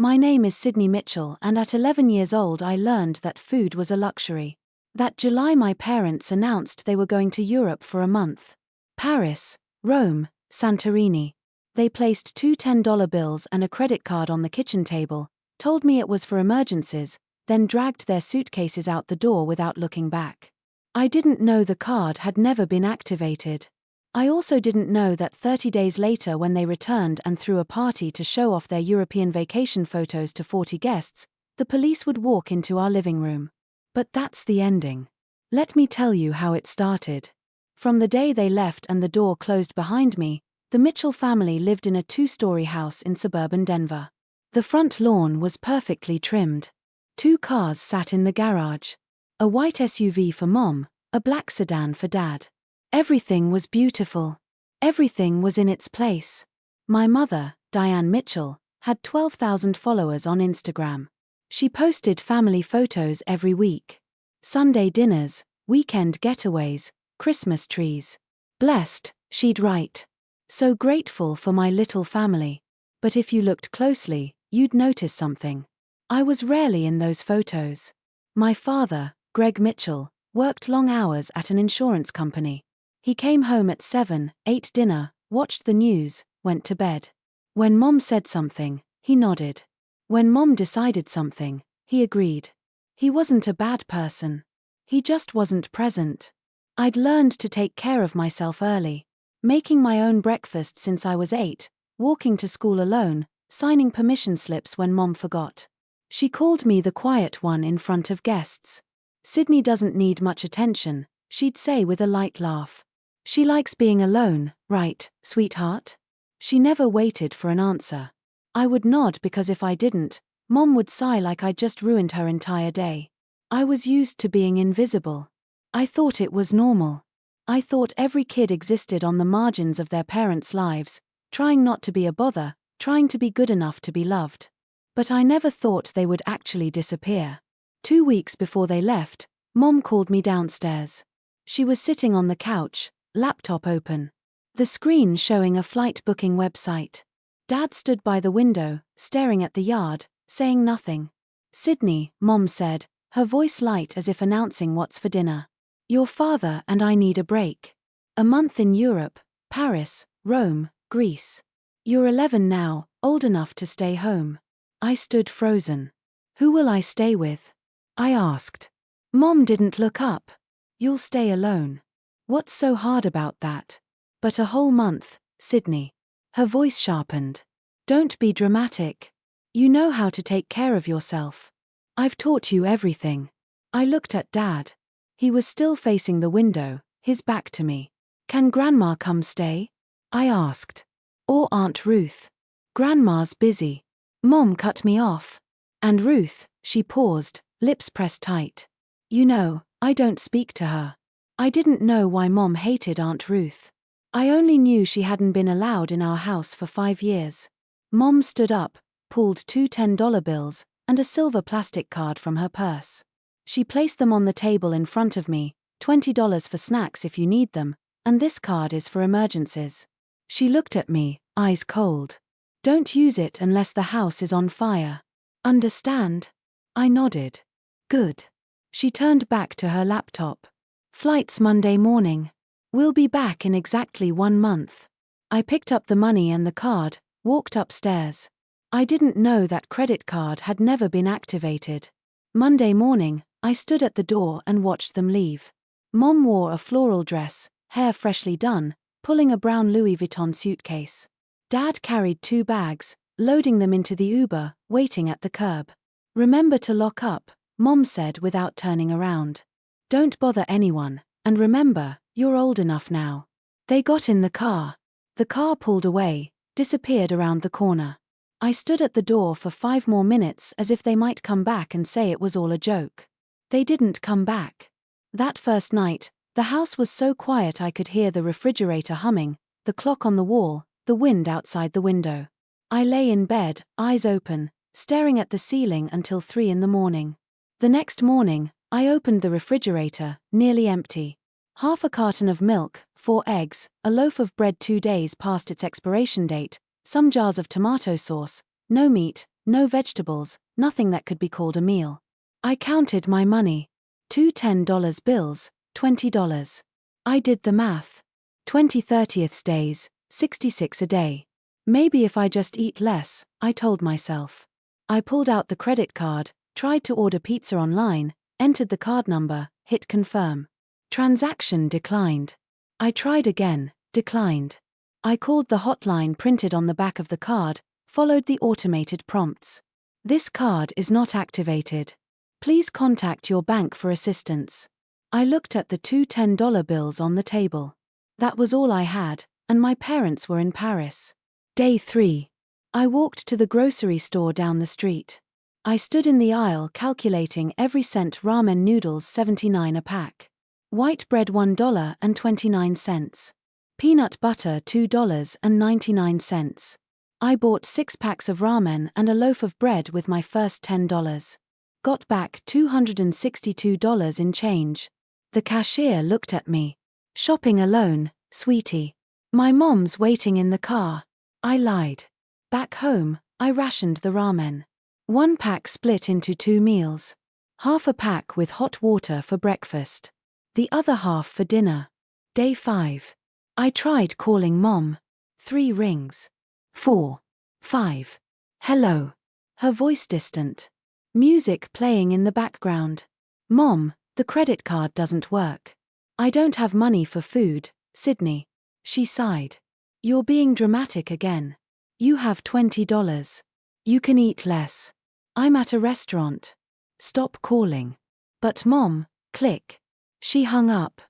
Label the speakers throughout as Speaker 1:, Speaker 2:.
Speaker 1: My name is Sydney Mitchell, and at 11 years old I learned that food was a luxury. That July my parents announced they were going to Europe for a month. Paris, Rome, Santorini. They placed two $10 bills and a credit card on the kitchen table, told me it was for emergencies, then dragged their suitcases out the door without looking back. I didn't know the card had never been activated. I also didn't know that 30 days later, when they returned and threw a party to show off their European vacation photos to 40 guests, the police would walk into our living room. But that's the ending. Let me tell you how it started. From the day they left and the door closed behind me, the Mitchell family lived in a 2-story house in suburban Denver. The front lawn was perfectly trimmed. 2 cars sat in the garage. A white SUV for Mom, a black sedan for Dad. Everything was beautiful. Everything was in its place. My mother, Diane Mitchell, had 12,000 followers on Instagram. She posted family photos every week. Sunday dinners, weekend getaways, Christmas trees. Blessed, she'd write. So grateful for my little family. But if you looked closely, you'd notice something. I was rarely in those photos. My father, Greg Mitchell, worked long hours at an insurance company. He came home at 7, ate dinner, watched the news, went to bed. When Mom said something, he nodded. When Mom decided something, he agreed. He wasn't a bad person. He just wasn't present. I'd learned to take care of myself early, making my own breakfast since I was 8, walking to school alone, signing permission slips when Mom forgot. She called me the quiet one in front of guests. Sydney doesn't need much attention, she'd say with a light laugh. She likes being alone, right, sweetheart? She never waited for an answer. I would nod because if I didn't, Mom would sigh like I'd just ruined her entire day. I was used to being invisible. I thought it was normal. I thought every kid existed on the margins of their parents' lives, trying not to be a bother, trying to be good enough to be loved. But I never thought they would actually disappear. 2 weeks before they left, Mom called me downstairs. She was sitting on the couch, laptop open. The screen showing a flight booking website. Dad stood by the window, staring at the yard, saying nothing. "Sydney," Mom said, her voice light as if announcing what's for dinner. "Your father and I need a break. A month in Europe, Paris, Rome, Greece. You're 11 now, old enough to stay home." I stood frozen. "Who will I stay with?" I asked. Mom didn't look up. "You'll stay alone." "What's so hard about that?" "But a whole month, Sydney." Her voice sharpened. "Don't be dramatic. You know how to take care of yourself. I've taught you everything." I looked at Dad. He was still facing the window, his back to me. "Can Grandma come stay?" I asked. "Or Aunt Ruth?" "Grandma's busy." Mom cut me off. "And Ruth," she paused, lips pressed tight. "You know, I don't speak to her." I didn't know why Mom hated Aunt Ruth. I only knew she hadn't been allowed in our house for 5 years. Mom stood up, pulled 2 $10 bills, and a silver plastic card from her purse. She placed them on the table in front of me, $20 for snacks if you need them, and this card is for emergencies. She looked at me, eyes cold. "Don't use it unless the house is on fire. Understand?" I nodded. "Good." She turned back to her laptop. "Flight's Monday morning. We'll be back in exactly 1 month." I picked up the money and the card, walked upstairs. I didn't know that credit card had never been activated. Monday morning, I stood at the door and watched them leave. Mom wore a floral dress, hair freshly done, pulling a brown Louis Vuitton suitcase. Dad carried 2 bags, loading them into the Uber, waiting at the curb. "Remember to lock up," Mom said without turning around. "Don't bother anyone, and remember, you're old enough now." They got in the car. The car pulled away, disappeared around the corner. I stood at the door for 5 more minutes as if they might come back and say it was all a joke. They didn't come back. That first night, the house was so quiet I could hear the refrigerator humming, the clock on the wall, the wind outside the window. I lay in bed, eyes open, staring at the ceiling until 3 in the morning. The next morning, I opened the refrigerator, nearly empty. Half a carton of milk, 4 eggs, a loaf of bread 2 days past its expiration date, some jars of tomato sauce, no meat, no vegetables, nothing that could be called a meal. I counted my money. 2 $10 bills, $20. I did the math. 20 30th days, 66 a day. Maybe if I just eat less, I told myself. I pulled out the credit card, tried to order pizza online, entered the card number, hit confirm. Transaction declined. I tried again, declined. I called the hotline printed on the back of the card, followed the automated prompts. This card is not activated. Please contact your bank for assistance. I looked at the 2 $10 bills on the table. That was all I had, and my parents were in Paris. Day 3. I walked to the grocery store down the street. I stood in the aisle calculating every cent. Ramen noodles 79 a pack. White bread $1.29. Peanut butter $2.99. I bought 6 packs of ramen and a loaf of bread with my first $10. Got back $262 in change. The cashier looked at me. Shopping alone, sweetie. My mom's waiting in the car. I lied. Back home, I rationed the ramen. 1 pack split into 2 meals. Half a pack with hot water for breakfast. The other half for dinner. Day 5. I tried calling Mom. 3 rings. 4. 5. Hello. Her voice distant. Music playing in the background. Mom, the credit card doesn't work. I don't have money for food, Sydney. She sighed. You're being dramatic again. You have $20. You can eat less. I'm at a restaurant. Stop calling. But Mom, click. She hung up.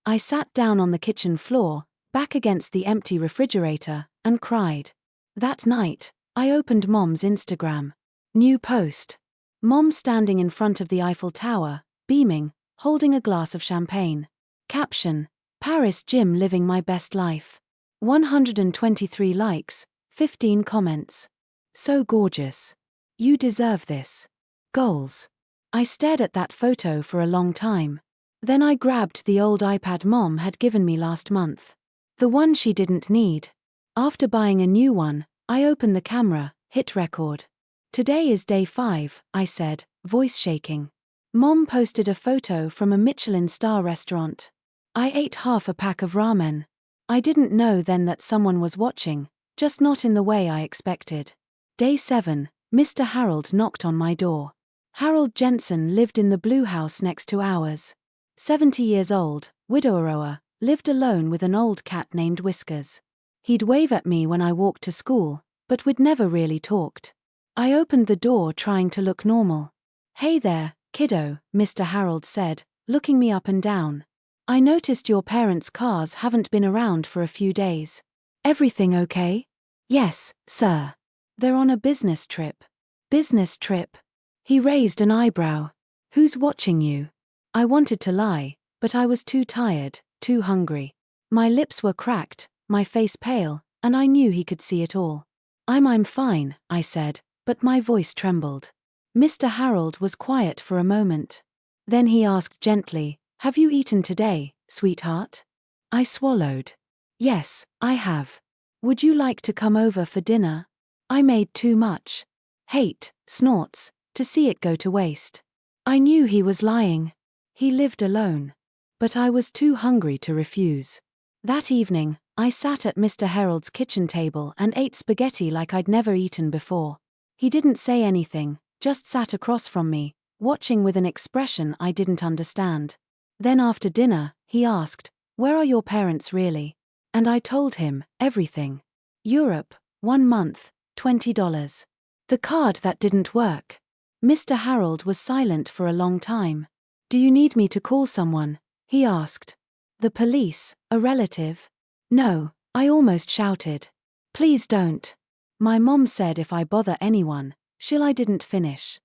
Speaker 1: I sat down on the kitchen floor, back against the empty refrigerator, and cried. That night, I opened Mom's Instagram. New post. Mom standing in front of the Eiffel Tower, beaming, holding a glass of champagne. Caption: Paris gym living my best life. 123 likes, 15 comments. So gorgeous. You deserve this. Goals. I stared at that photo for a long time. Then I grabbed the old iPad Mom had given me last month. The one she didn't need. After buying a new one, I opened the camera, hit record. Today is day 5, I said, voice shaking. Mom posted a photo from a Michelin star restaurant. I ate half a pack of ramen. I didn't know then that someone was watching, just not in the way I expected. Day 7, Mr. Harold knocked on my door. Harold Jensen lived in the blue house next to ours. 70 years old, widower, lived alone with an old cat named Whiskers. He'd wave at me when I walked to school, but we'd never really talked. I opened the door trying to look normal. Hey there, kiddo, Mr. Harold said, looking me up and down. I noticed your parents' cars haven't been around for a few days. Everything okay? Yes, sir. They're on a business trip. Business trip? He raised an eyebrow. Who's watching you? I wanted to lie, but I was too tired, too hungry. My lips were cracked, my face pale, and I knew he could see it all. I'm fine, I said, but my voice trembled. Mr. Harold was quiet for a moment. Then he asked gently, have you eaten today, sweetheart? I swallowed. Yes, I have. Would you like to come over for dinner? I made too much. Hate, snorts, to see it go to waste. I knew he was lying. He lived alone. But I was too hungry to refuse. That evening, I sat at Mr. Harold's kitchen table and ate spaghetti like I'd never eaten before. He didn't say anything, just sat across from me, watching with an expression I didn't understand. Then after dinner, he asked, where are your parents really? And I told him, everything. Europe, 1 month, $20. The card that didn't work. Mr. Harold was silent for a long time. Do you need me to call someone? He asked. The police, a relative? No, I almost shouted. Please don't. My mom said if I bother anyone, I didn't finish.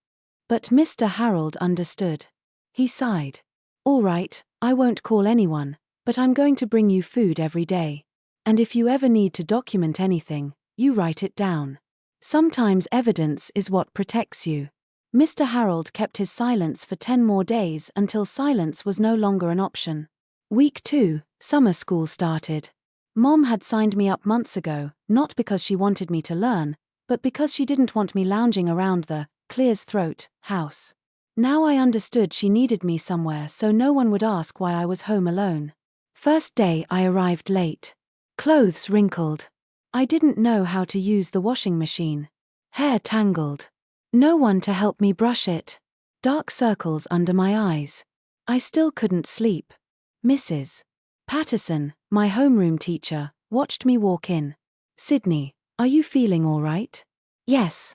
Speaker 1: But Mr. Harold understood. He sighed. All right, I won't call anyone, but I'm going to bring you food every day. And if you ever need to document anything, you write it down. Sometimes evidence is what protects you. Mr. Harold kept his silence for 10 more days until silence was no longer an option. Week 2, summer school started. Mom had signed me up months ago, not because she wanted me to learn, but because she didn't want me lounging around the clear's throat house. Now I understood she needed me somewhere so no one would ask why I was home alone. First day I arrived late. Clothes wrinkled. I didn't know how to use the washing machine. Hair tangled. No one to help me brush it. Dark circles under my eyes. I still couldn't sleep. Mrs. Patterson, my homeroom teacher, watched me walk in. "Sydney, are you feeling all right?" "Yes,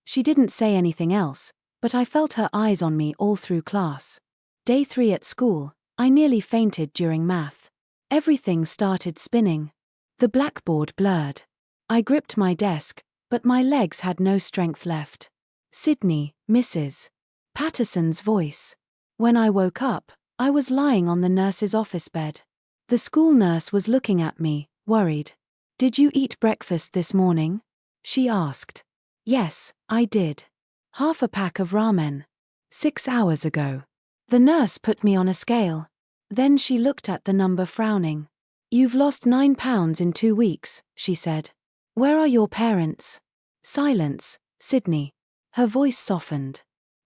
Speaker 1: She didn't say anything else, but I felt her eyes on me all through class. Day 3 at school, I nearly fainted during math. Everything started spinning. The blackboard blurred. I gripped my desk, but my legs had no strength left. "Sydney, Mrs. Patterson's voice." When I woke up, I was lying on the nurse's office bed. The school nurse was looking at me, worried. "Did you eat breakfast this morning?" she asked. "Yes, I did. Half a pack of ramen. 6 hours ago." The nurse put me on a scale. Then she looked at the number, frowning. "You've lost 9 pounds in 2 weeks, she said. "Where are your parents?" Silence. "Sydney." Her voice softened.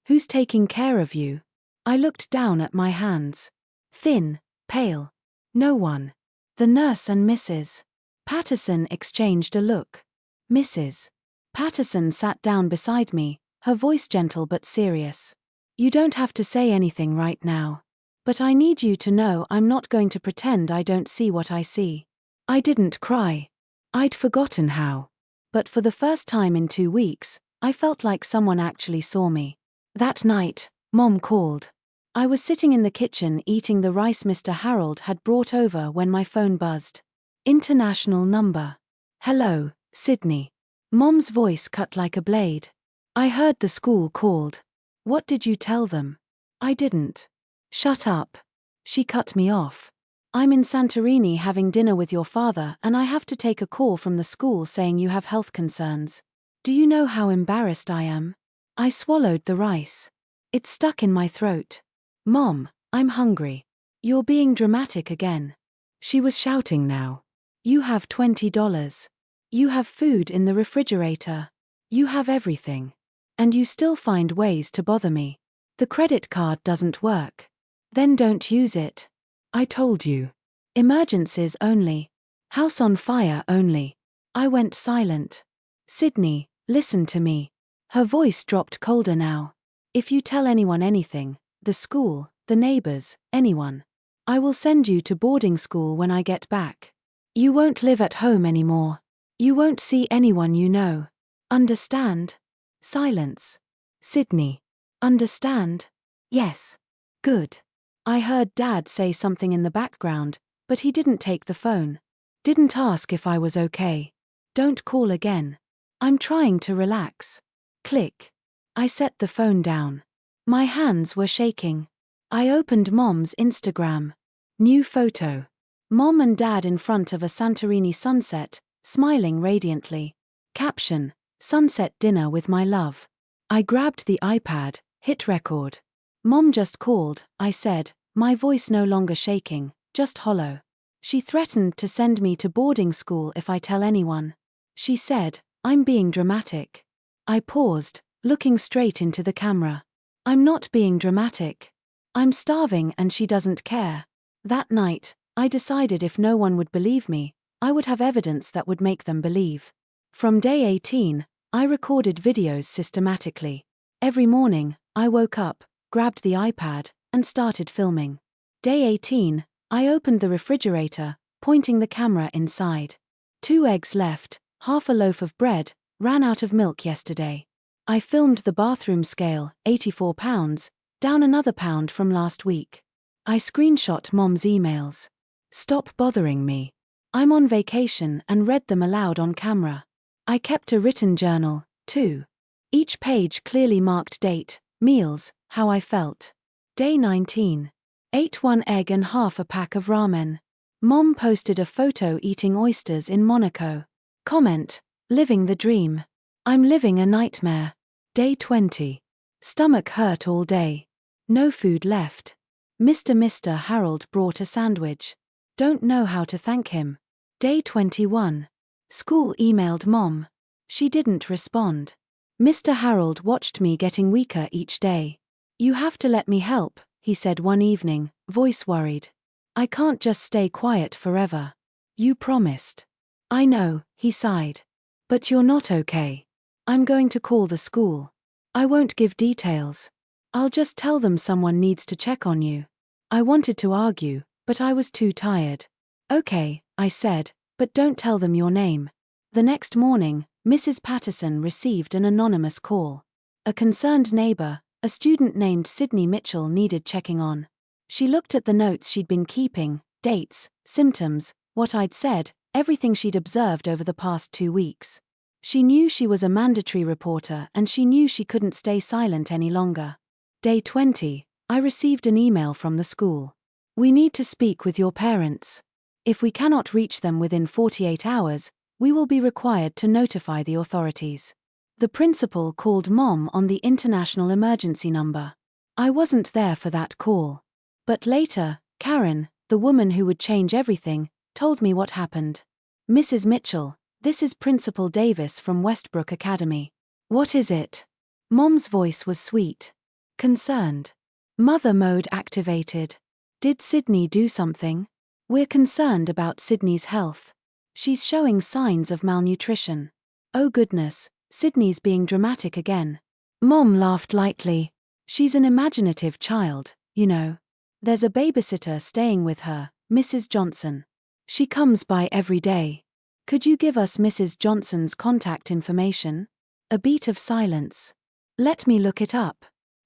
Speaker 1: "Who's taking care of you?" I looked down at my hands. Thin, pale. No one. The nurse and Mrs. Patterson exchanged a look. Mrs. Patterson sat down beside me, her voice gentle but serious. "You don't have to say anything right now. But I need you to know I'm not going to pretend I don't see what I see." I didn't cry. I'd forgotten how. But for the first time in 2 weeks, I felt like someone actually saw me. That night, Mom called. I was sitting in the kitchen eating the rice Mr. Harold had brought over when my phone buzzed. International number. "Hello, Sydney." Mom's voice cut like a blade. "I heard the school called. What did you tell them?" "I didn't." "Shut up." She cut me off. "I'm in Santorini having dinner with your father and I have to take a call from the school saying you have health concerns. Do you know how embarrassed I am?" I swallowed the rice. It stuck in my throat. "Mom, I'm hungry." "You're being dramatic again." She was shouting now. "You have $20. You have food in the refrigerator. You have everything. And you still find ways to bother me. The credit card doesn't work. Then don't use it. I told you. Emergencies only. House on fire only." I went silent. "Sydney, listen to me." Her voice dropped colder now. "If you tell anyone anything, the school, the neighbors, anyone, I will send you to boarding school when I get back. You won't live at home anymore. You won't see anyone you know. Understand?" Silence. "Sydney. Understand?" "Yes." "Good." I heard Dad say something in the background, but he didn't take the phone. Didn't ask if I was okay. "Don't call again. I'm trying to relax." Click. I set the phone down. My hands were shaking. I opened Mom's Instagram. New photo. Mom and Dad in front of a Santorini sunset, smiling radiantly. Caption: "Sunset dinner with my love." I grabbed the iPad, hit record. "Mom just called," I said, my voice no longer shaking, just hollow. "She threatened to send me to boarding school if I tell anyone." She said, "I'm being dramatic." I paused, looking straight into the camera. "I'm not being dramatic. I'm starving and she doesn't care." That night, I decided if no one would believe me, I would have evidence that would make them believe. From day 18, I recorded videos systematically. Every morning, I woke up, grabbed the iPad, and started filming. Day 18, I opened the refrigerator, pointing the camera inside. 2 eggs left, half a loaf of bread, ran out of milk yesterday. I filmed the bathroom scale, 84 pounds, down another pound from last week. I screenshot Mom's emails. "Stop bothering me." I'm on vacation and read them aloud on camera. I kept a written journal, too. Each page clearly marked date, meals, how I felt. Day 19. Ate 1 egg and half a pack of ramen. Mom posted a photo eating oysters in Monaco. Comment: "Living the dream. I'm living a nightmare." Day 20. Stomach hurt all day. No food left. Mr. Harold brought a sandwich. Don't know how to thank him. Day 21. School emailed Mom. She didn't respond. Mr. Harold watched me getting weaker each day. "You have to let me help," he said one evening, voice worried. "I can't just stay quiet forever. You promised." "I know," he sighed. "But you're not okay. I'm going to call the school. I won't give details. I'll just tell them someone needs to check on you." I wanted to argue, but I was too tired. "Okay," I said, "but don't tell them your name." The next morning, Mrs. Patterson received an anonymous call. A concerned neighbor, a student named Sydney Mitchell, needed checking on. She looked at the notes she'd been keeping, dates, symptoms, what I'd said, everything she'd observed over the past 2 weeks. She knew she was a mandatory reporter, and she knew she couldn't stay silent any longer. Day 20, I received an email from the school. "We need to speak with your parents. If we cannot reach them within 48 hours, we will be required to notify the authorities." The principal called Mom on the international emergency number. I wasn't there for that call. But later, Karen, the woman who would change everything, told me what happened. "Mrs. Mitchell, this is Principal Davis from Westbrook Academy." "What is it?" Mom's voice was sweet. Concerned. Mother mode activated. "Did Sydney do something? We're concerned about Sydney's health. She's showing signs of malnutrition." "Oh goodness, Sydney's being dramatic again." Mom laughed lightly. "She's an imaginative child, you know. There's a babysitter staying with her, Mrs. Johnson. She comes by every day. Could you give us Mrs. Johnson's contact information?" A beat of silence. "Let me look it up.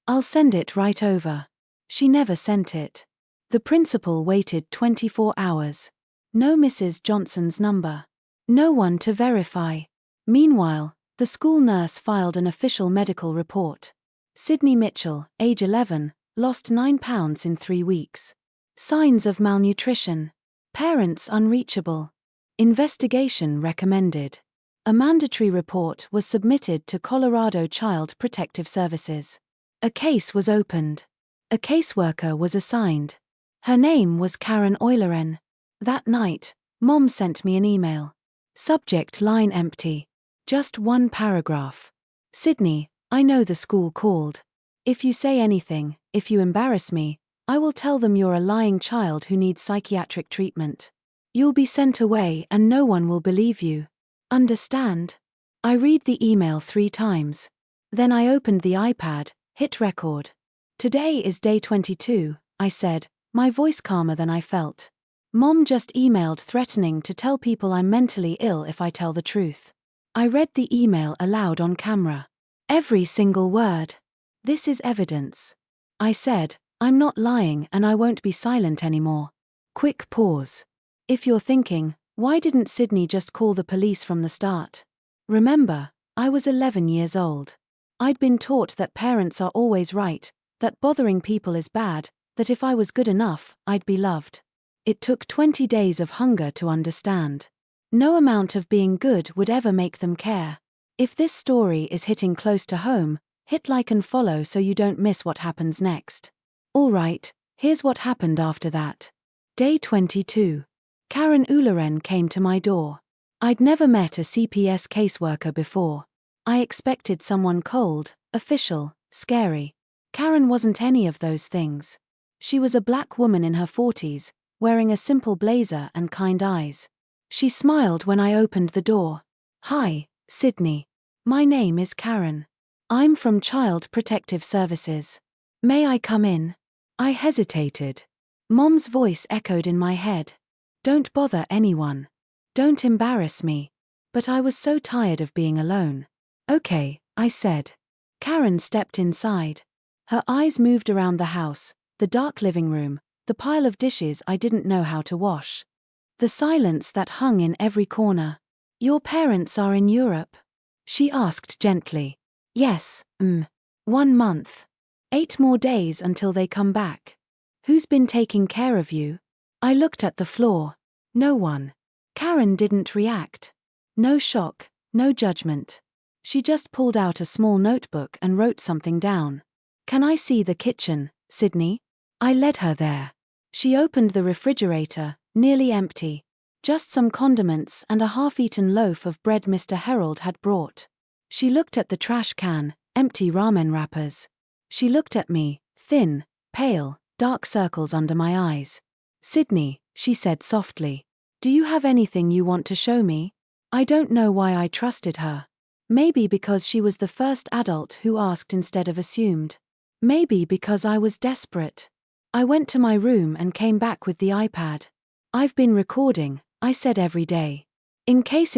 Speaker 1: I'll send it right over." She never sent it. The principal waited 24 hours. No Mrs. Johnson's number. No one to verify. Meanwhile, the school nurse filed an official medical report. Sydney Mitchell, age 11, lost 9 pounds in 3 weeks. Signs of malnutrition. Parents unreachable. Investigation recommended. A mandatory report was submitted to Colorado Child Protective Services. A case was opened. A caseworker was assigned. Her name was Karen Euleren. That night, Mom sent me an email. Subject line empty. Just one paragraph. "Sydney, I know the school called. If you say anything, if you embarrass me, I will tell them you're a lying child who needs psychiatric treatment. You'll be sent away and no one will believe you. Understand?" I read the email 3 times. Then I opened the iPad, hit record. "Today is day 22, I said, my voice calmer than I felt. "Mom just emailed threatening to tell people I'm mentally ill if I tell the truth." I read the email aloud on camera. Every single word. "This is evidence." I said, "I'm not lying and I won't be silent anymore." Quick pause. If you're thinking, why didn't Sydney just call the police from the start? Remember, I was 11 years old. I'd been taught that parents are always right, that bothering people is bad, that if I was good enough, I'd be loved. It took 20 days of hunger to understand. No amount of being good would ever make them care. If this story is hitting close to home, hit like and follow so you don't miss what happens next. Alright, here's what happened after that. Day 22. Karen Euleren came to my door. I'd never met a CPS caseworker before. I expected someone cold, official, scary. Karen wasn't any of those things. She was a black woman in her 40s, wearing a simple blazer and kind eyes. She smiled when I opened the door. "Hi, Sydney. My name is Karen. I'm from Child Protective Services. May I come in?" I hesitated. Mom's voice echoed in my head. "Don't bother anyone. Don't embarrass me." But I was so tired of being alone. "Okay," I said. Karen stepped inside. Her eyes moved around the house, the dark living room, the pile of dishes I didn't know how to wash. The silence that hung in every corner. "Your parents are in Europe?" she asked gently. "Yes, 1 month. 8 more days until they come back." "Who's been taking care of you?" I looked at the floor. No one. Karen didn't react. No shock, no judgment. She just pulled out a small notebook and wrote something down. "Can I see the kitchen, Sydney?" I led her there. She opened the refrigerator, nearly empty. Just some condiments and a half-eaten loaf of bread Mr. Harold had brought. She looked at the trash can, empty ramen wrappers. She looked at me, thin, pale, dark circles under my eyes. "Sydney," she said softly. "Do you have anything you want to show me?" I don't know why I trusted her. Maybe because she was the first adult who asked instead of assumed. Maybe because I was desperate. I went to my room and came back with the iPad. "I've been recording," I said every day. In case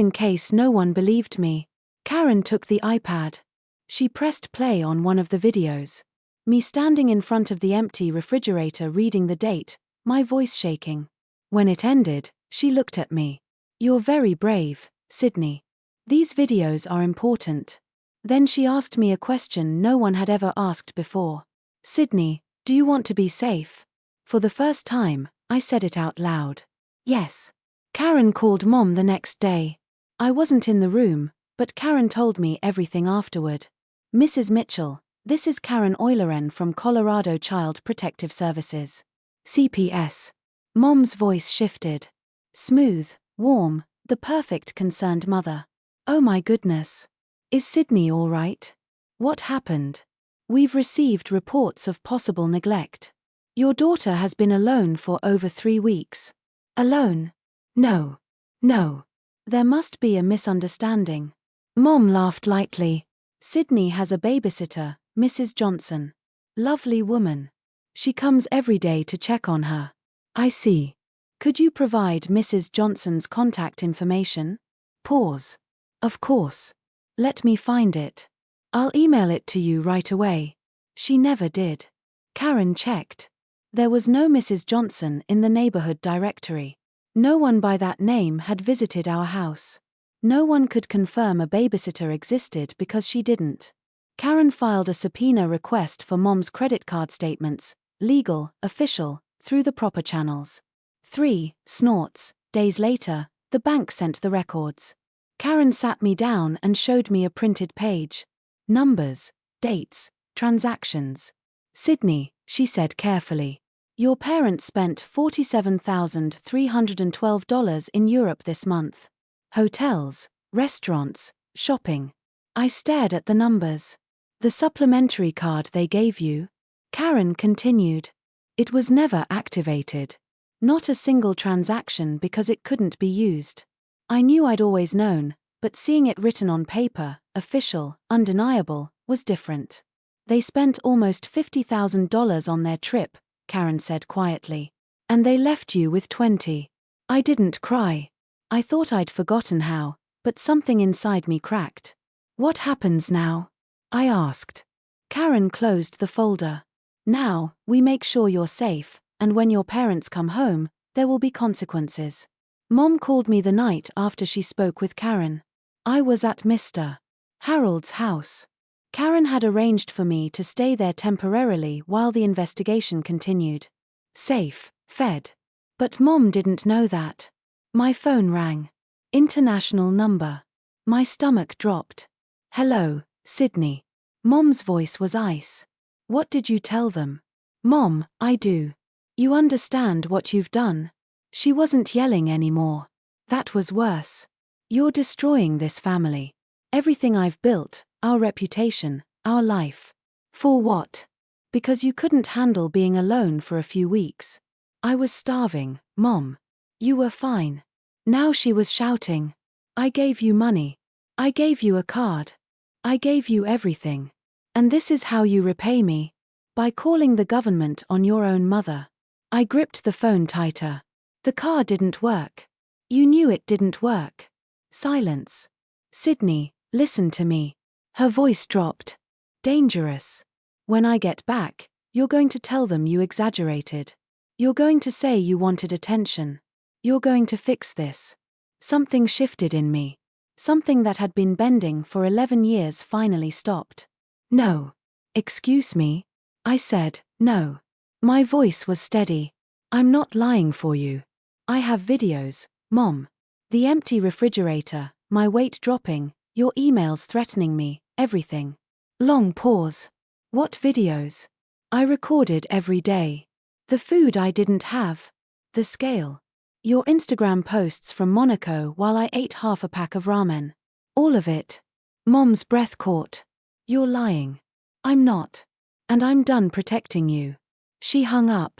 Speaker 1: no one believed me. Karen took the iPad. She pressed play on one of the videos. Me standing in front of the empty refrigerator reading the date, my voice shaking. When it ended, she looked at me. "You're very brave, Sydney. These videos are important." Then she asked me a question no one had ever asked before. "Sydney, do you want to be safe?" For the first time, I said it out loud. "Yes." Karen called Mom the next day. I wasn't in the room, but Karen told me everything afterward. "Mrs. Mitchell, this is Karen Euleren from Colorado Child Protective Services. CPS. Mom's voice shifted. Smooth, warm, the perfect concerned mother. "Oh my goodness. Is Sydney all right? What happened?" "We've received reports of possible neglect. Your daughter has been alone for over 3 weeks. "Alone? No. No. There must be a misunderstanding." Mom laughed lightly. "Sydney has a babysitter, Mrs. Johnson. Lovely woman. She comes every day to check on her." "I see. Could you provide Mrs. Johnson's contact information?" Pause. "Of course. Let me find it. I'll email it to you right away." She never did. Karen checked. There was no Mrs. Johnson in the neighborhood directory. No one by that name had visited our house. No one could confirm a babysitter existed because she didn't. Karen filed a subpoena request for Mom's credit card statements, legal, official, through the proper channels. 3 snorts. Days later, the bank sent the records. Karen sat me down and showed me a printed page. Numbers, dates, transactions. "Sydney," she said carefully. "Your parents spent $47,312 in Europe this month. Hotels, restaurants, shopping." I stared at the numbers. "The supplementary card they gave you?" Karen continued. "It was never activated. Not a single transaction because it couldn't be used." I knew I'd always known, but seeing it written on paper, official, undeniable, was different. "They spent almost $50,000 on their trip," Karen said quietly. "And they left you with 20. I didn't cry. I thought I'd forgotten how, but something inside me cracked. "What happens now?" I asked. Karen closed the folder. "Now, we make sure you're safe, and when your parents come home, there will be consequences." Mom called me the night after she spoke with Karen. I was at Mr. Harold's house. Karen had arranged for me to stay there temporarily while the investigation continued. Safe, fed. But Mom didn't know that. My phone rang. International number. My stomach dropped. "Hello, Sydney." Mom's voice was ice. "What did you tell them?" "Mom, I do. You understand what you've done?" She wasn't yelling anymore. "That was worse. You're destroying this family. Everything I've built, our reputation, our life. For what? Because you couldn't handle being alone for a few weeks. I was starving, Mom. You were fine." Now she was shouting. "I gave you money. I gave you a card. I gave you everything. And this is how you repay me? By calling the government on your own mother." I gripped the phone tighter. "The car didn't work. You knew it didn't work." Silence. "Sydney, listen to me." Her voice dropped. "Dangerous. When I get back, you're going to tell them you exaggerated. You're going to say you wanted attention. You're going to fix this." Something shifted in me. Something that had been bending for 11 years finally stopped. "No." "Excuse me?" I said, "No." My voice was steady. "I'm not lying for you. I have videos, Mom. The empty refrigerator, my weight dropping, your emails threatening me, everything." Long pause. "What videos?" "I recorded every day. The food I didn't have. The scale. Your Instagram posts from Monaco while I ate half a pack of ramen. All of it. Mom's breath caught. You're lying. I'm not. And I'm done protecting you. She hung up.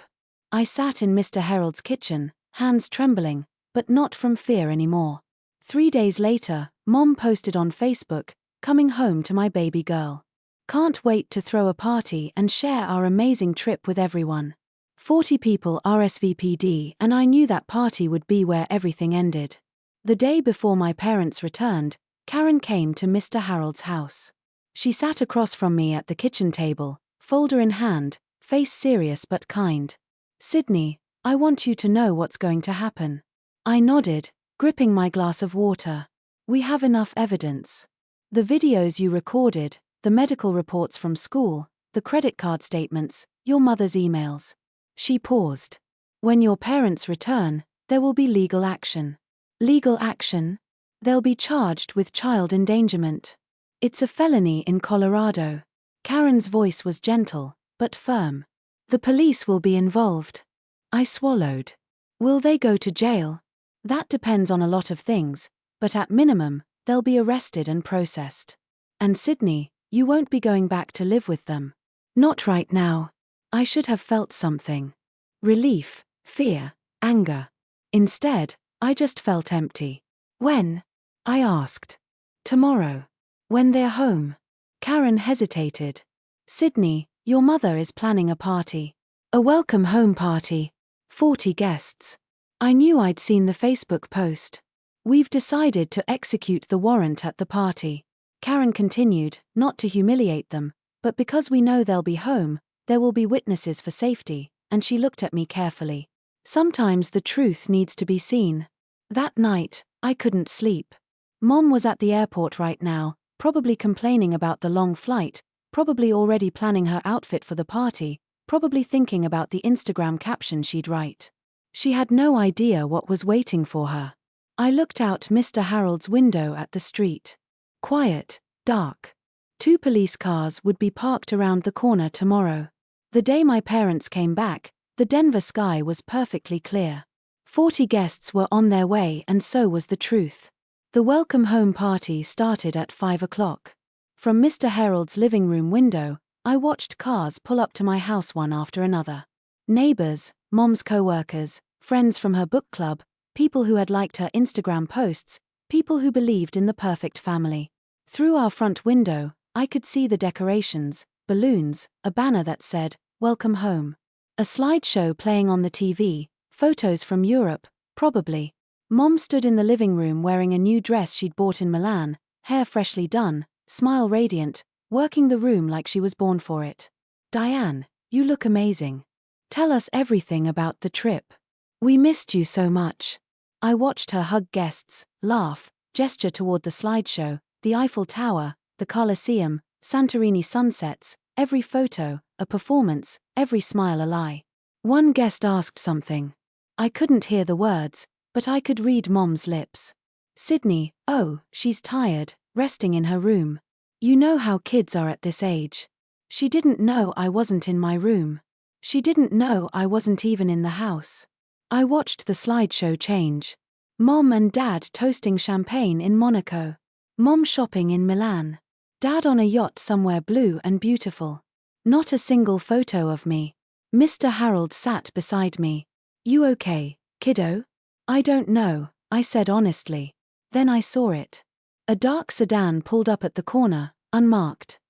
Speaker 1: I sat in Mr. Harold's kitchen, hands trembling, but not from fear anymore. 3 days later, Mom posted on Facebook, coming home to my baby girl. Can't wait to throw a party and share our amazing trip with everyone. 40 people RSVP'd, and I knew that party would be where everything ended. The day before my parents returned, Karen came to Mr. Harold's house. She sat across from me at the kitchen table, folder in hand, face serious but kind. Sydney, I want you to know what's going to happen. I nodded, gripping my glass of water. We have enough evidence. The videos you recorded, the medical reports from school, the credit card statements, your mother's emails. She paused. When your parents return, there will be legal action. Legal action? They'll be charged with child endangerment. It's a felony in Colorado. Karen's voice was gentle, but firm. The police will be involved. I swallowed. Will they go to jail? That depends on a lot of things, but at minimum, they'll be arrested and processed. And Sydney, you won't be going back to live with them. Not right now. I should have felt something. Relief, fear, anger. Instead, I just felt empty. When? I asked. Tomorrow. When they're home. Karen hesitated. Sydney, your mother is planning a party. A welcome home party. 40 guests. I knew I'd seen the Facebook post. We've decided to execute the warrant at the party. Karen continued, not to humiliate them, but because we know they'll be home, there will be witnesses for safety, and she looked at me carefully. Sometimes the truth needs to be seen. That night, I couldn't sleep. Mom was at the airport right now, probably complaining about the long flight, probably already planning her outfit for the party, probably thinking about the Instagram caption she'd write. She had no idea what was waiting for her. I looked out Mr. Harold's window at the street. Quiet, dark. 2 police cars would be parked around the corner tomorrow. The day my parents came back, the Denver sky was perfectly clear. 40 guests were on their way, and so was the truth. The welcome home party started at 5 o'clock. From Mr. Harold's living room window, I watched cars pull up to my house one after another. Neighbors, Mom's co-workers, friends from her book club, people who had liked her Instagram posts, people who believed in the perfect family. Through our front window, I could see the decorations, balloons, a banner that said, "Welcome home." A slideshow playing on the TV, photos from Europe, probably. Mom stood in the living room wearing a new dress she'd bought in Milan, hair freshly done, smile radiant, working the room like she was born for it. "Diane, you look amazing. Tell us everything about the trip. We missed you so much." I watched her hug guests, laugh, gesture toward the slideshow, the Eiffel Tower, the Colosseum, Santorini sunsets, every photo, a performance, every smile a lie. One guest asked something. I couldn't hear the words, but I could read Mom's lips. "Sydney, oh, she's tired, resting in her room. You know how kids are at this age." She didn't know I wasn't in my room. She didn't know I wasn't even in the house. I watched the slideshow change. Mom and Dad toasting champagne in Monaco. Mom shopping in Milan. Dad on a yacht somewhere blue and beautiful. Not a single photo of me. Mr. Harold sat beside me. "You okay, kiddo?" "I don't know," I said honestly. Then I saw it. A dark sedan pulled up at the corner, unmarked.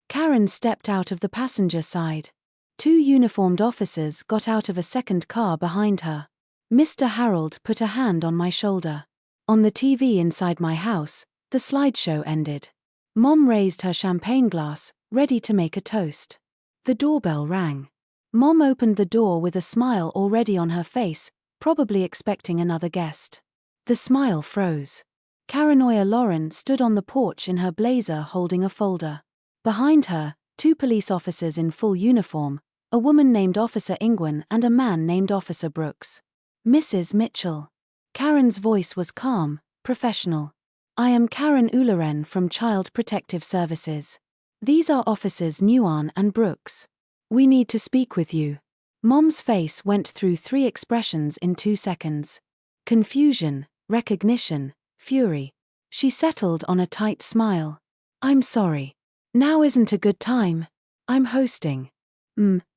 Speaker 1: Karen stepped out of the passenger side. 2 uniformed officers got out of a second car behind her. Mr. Harold put a hand on my shoulder. On the TV inside my house, the slideshow ended. Mom raised her champagne glass, ready to make a toast. The doorbell rang. Mom opened the door with a smile already on her face, probably expecting another guest. The smile froze. Karanoya Lauren stood on the porch in her blazer holding a folder. Behind her, 2 police officers in full uniform, a woman named Officer Ingwen and a man named Officer Brooks. "Mrs. Mitchell." Karen's voice was calm, professional. "I am Karen Ularen from Child Protective Services. These are Officers Nguyen and Brooks. We need to speak with you." Mom's face went through 3 expressions in 2 seconds. Confusion, recognition, fury. She settled on a tight smile. I'm sorry. Now isn't a good time. I'm hosting.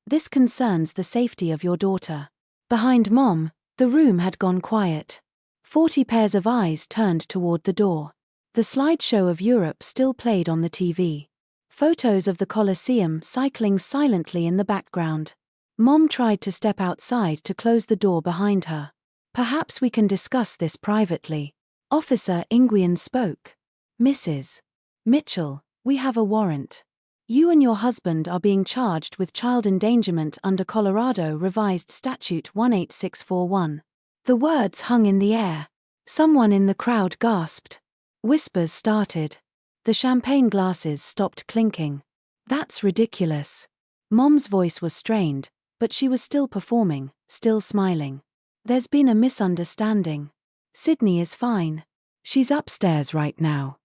Speaker 1: This concerns the safety of your daughter. Behind Mom, the room had gone quiet. 40 pairs of eyes turned toward the door. The slideshow of Europe still played on the TV. Photos of the Colosseum cycling silently in the background. Mom tried to step outside to close the door behind her. Perhaps we can discuss this privately. Officer Nguyen spoke. Mrs. Mitchell, we have a warrant. You and your husband are being charged with child endangerment under Colorado Revised Statute 18641. The words hung in the air. Someone in the crowd gasped. Whispers started. The champagne glasses stopped clinking. That's ridiculous. Mom's voice was strained, but she was still performing, still smiling. There's been a misunderstanding. Sydney is fine. She's upstairs right now.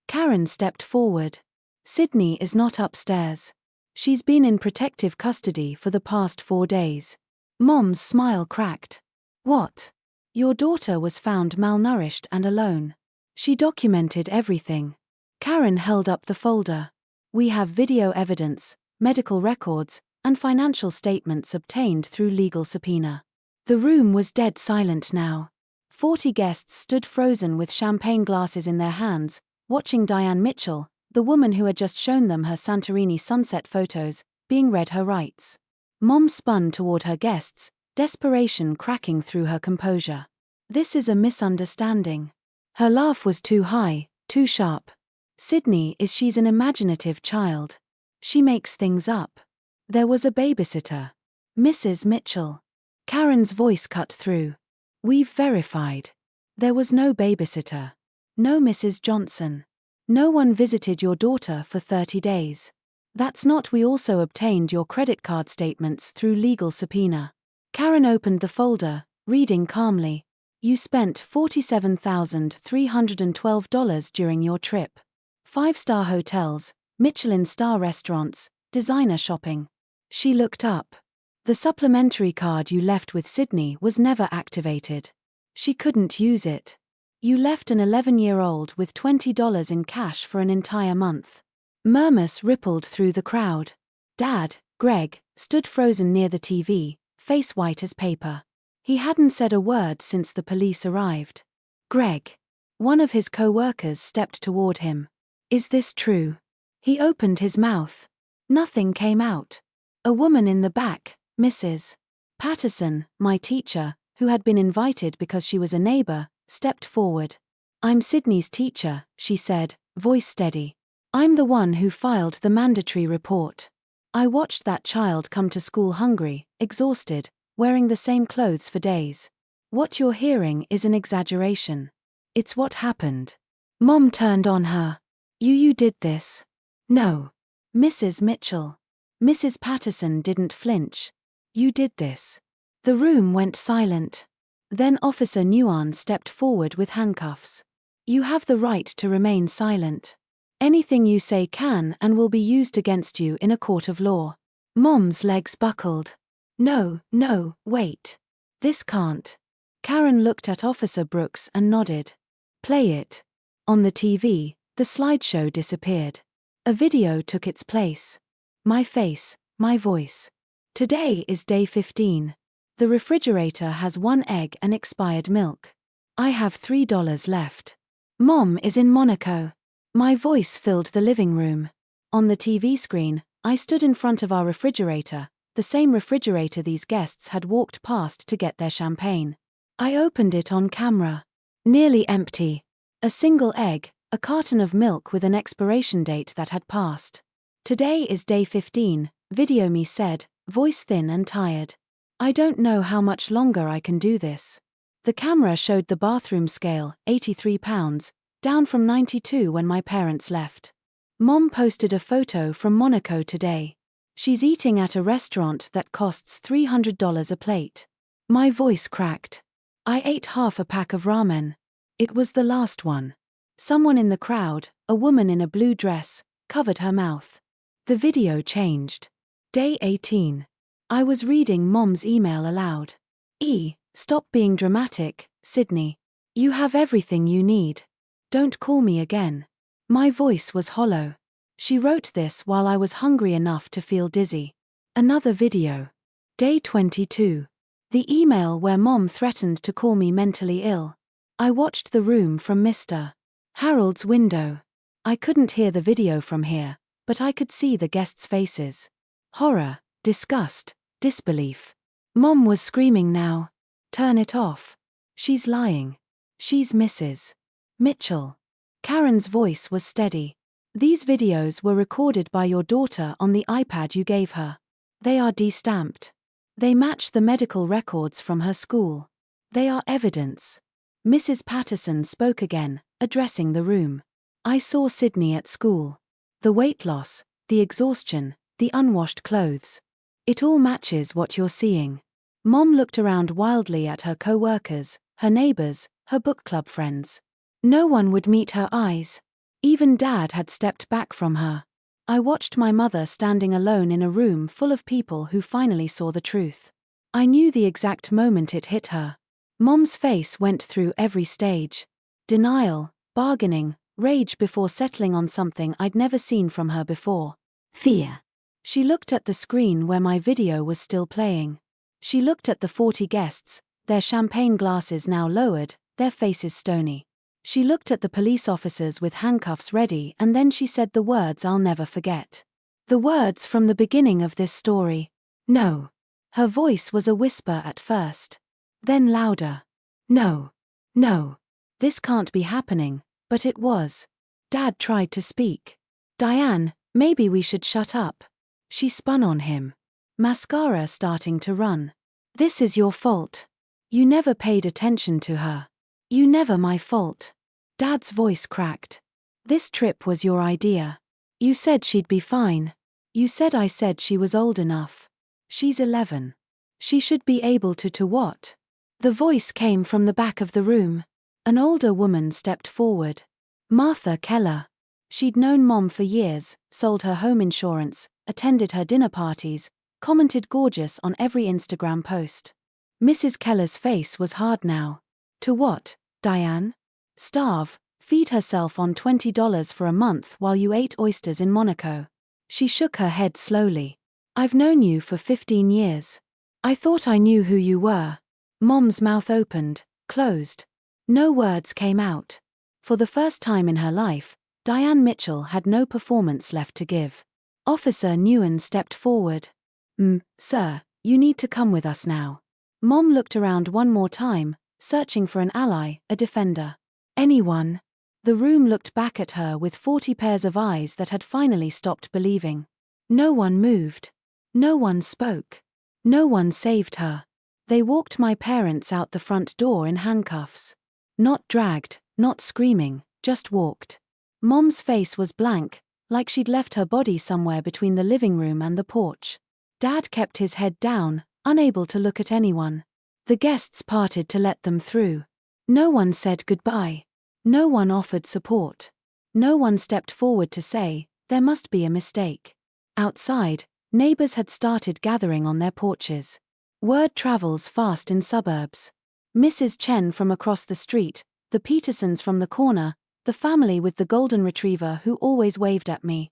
Speaker 1: Karen stepped forward. Sydney is not upstairs. She's been in protective custody for the past 4 days. Mom's smile cracked. What? Your daughter was found malnourished and alone. She documented everything. Karen held up the folder. We have video evidence, medical records, and financial statements obtained through legal subpoena. The room was dead silent now. 40 guests stood frozen with champagne glasses in their hands, watching Diane Mitchell, the woman who had just shown them her Santorini sunset photos, being read her rights. Mom spun toward her guests, desperation cracking through her composure. This is a misunderstanding. Her laugh was too high, too sharp. Sydney she's an imaginative child. She makes things up. There was a babysitter. Mrs. Mitchell. Karen's voice cut through. We've verified. There was no babysitter. No Mrs. Johnson. No one visited your daughter for 30 days. That's not. We also obtained your credit card statements through legal subpoena. Karen opened the folder, reading calmly. You spent $47,312 during your trip. 5-star hotels, Michelin star restaurants, designer shopping. She looked up. The supplementary card you left with Sydney was never activated. She couldn't use it. You left an 11-year-old with $20 in cash for an entire month. Murmurs rippled through the crowd. Dad, Greg, stood frozen near the TV, face white as paper. He hadn't said a word since the police arrived. Greg. One of his co-workers stepped toward him. Is this true? He opened his mouth. Nothing came out. A woman in the back, Mrs. Patterson, my teacher, who had been invited because she was a neighbor, stepped forward. I'm Sydney's teacher, she said, voice steady. I'm the one who filed the mandatory report. I watched that child come to school hungry, exhausted, wearing the same clothes for days. What you're hearing is an exaggeration. It's what happened. Mom turned on her. You did this. No. Mrs. Mitchell. Mrs. Patterson didn't flinch. You did this. The room went silent. Then Officer Nguyen stepped forward with handcuffs. You have the right to remain silent. Anything you say can and will be used against you in a court of law. Mom's legs buckled. No, wait. This can't. Karen looked at Officer Brooks and nodded. Play it. On the TV, the slideshow disappeared. A video took its place. My face, my voice. Today is day 15. The refrigerator has 1 egg and expired milk. I have $3 left. Mom is in Monaco. My voice filled the living room. On the TV screen, I stood in front of our refrigerator, the same refrigerator these guests had walked past to get their champagne. I opened it on camera. Nearly empty. A single egg, a carton of milk with an expiration date that had passed. Today is day 15, Video Me said, voice thin and tired. I don't know how much longer I can do this. The camera showed the bathroom scale, 83 pounds, down from 92 when my parents left. Mom posted a photo from Monaco today. She's eating at a restaurant that costs $300 a plate. My voice cracked. I ate half a pack of ramen. It was the last one. Someone in the crowd, a woman in a blue dress, covered her mouth. The video changed. Day 18. I was reading Mom's email aloud. Stop being dramatic, Sydney. You have everything you need. Don't call me again. My voice was hollow. She wrote this while I was hungry enough to feel dizzy. Another video. Day 22. The email where Mom threatened to call me mentally ill. I watched the room from Mr. Harold's window. I couldn't hear the video from here, but I could see the guests' faces. Horror, disgust, disbelief. Mom was screaming now. Turn it off. She's lying. She's Mrs. Mitchell. Karen's voice was steady. These videos were recorded by your daughter on the iPad you gave her. They are de-stamped. They match the medical records from her school. They are evidence. Mrs. Patterson spoke again, addressing the room. I saw Sydney at school. The weight loss, the exhaustion, the unwashed clothes. It all matches what you're seeing. Mom looked around wildly at her co-workers, her neighbors, her book club friends. No one would meet her eyes. Even Dad had stepped back from her. I watched my mother standing alone in a room full of people who finally saw the truth. I knew the exact moment it hit her. Mom's face went through every stage. Denial, bargaining, rage before settling on something I'd never seen from her before. Fear. She looked at the screen where my video was still playing. She looked at the 40 guests, their champagne glasses now lowered, their faces stony. She looked at the police officers with handcuffs ready, and then she said the words I'll never forget. The words from the beginning of this story. No. Her voice was a whisper at first. Then louder. No. No. This can't be happening, but it was. Dad tried to speak. Diane, maybe we should shut up. She spun on him. Mascara starting to run. This is your fault. You never paid attention to her. You never my fault. Dad's voice cracked. This trip was your idea. You said she'd be fine. You said I said she was old enough. She's 11. She should be able to what? The voice came from the back of the room. An older woman stepped forward. Martha Keller. She'd known Mom for years, sold her home insurance, attended her dinner parties, commented gorgeous on every Instagram post. Mrs. Keller's face was hard now. To what, Diane? Starve, feed herself on $20 for a month while you ate oysters in Monaco. She shook her head slowly. I've known you for 15 years. I thought I knew who you were. Mom's mouth opened, closed. No words came out. For the first time in her life, Diane Mitchell had no performance left to give. Officer Newen stepped forward. Sir, you need to come with us now. Mom looked around one more time, searching for an ally, a defender. Anyone? The room looked back at her with 40 pairs of eyes that had finally stopped believing. No one moved. No one spoke. No one saved her. They walked my parents out the front door in handcuffs. Not dragged, not screaming, just walked. Mom's face was blank, like she'd left her body somewhere between the living room and the porch. Dad kept his head down, unable to look at anyone. The guests parted to let them through. No one said goodbye. No one offered support. No one stepped forward to say, there must be a mistake. Outside, neighbors had started gathering on their porches. Word travels fast in suburbs. Mrs. Chen from across the street, the Petersons from the corner, the family with the golden retriever who always waved at me.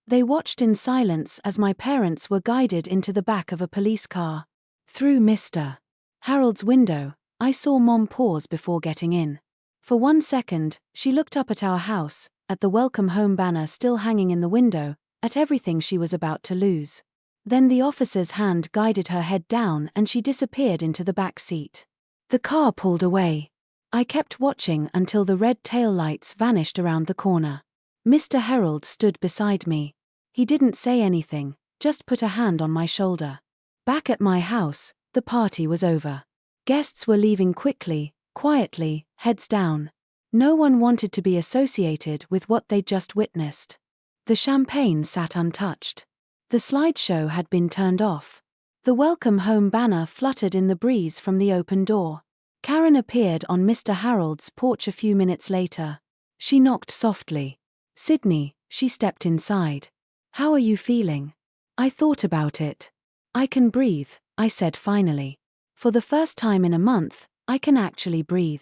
Speaker 1: They watched in silence as my parents were guided into the back of a police car. Through Mr. Harold's window, I saw Mom pause before getting in. For 1 second, she looked up at our house, at the welcome home banner still hanging in the window, at everything she was about to lose. Then the officer's hand guided her head down and she disappeared into the back seat. The car pulled away. I kept watching until the red taillights vanished around the corner. Mr. Harold stood beside me. He didn't say anything, just put a hand on my shoulder. Back at my house, the party was over. Guests were leaving quickly, quietly, heads down. No one wanted to be associated with what they'd just witnessed. The champagne sat untouched. The slideshow had been turned off. The welcome home banner fluttered in the breeze from the open door. Karen appeared on Mr. Harold's porch a few minutes later. She knocked softly. Sydney, she stepped inside. How are you feeling? I thought about it. I can breathe, I said finally. For the first time in a month, I can actually breathe.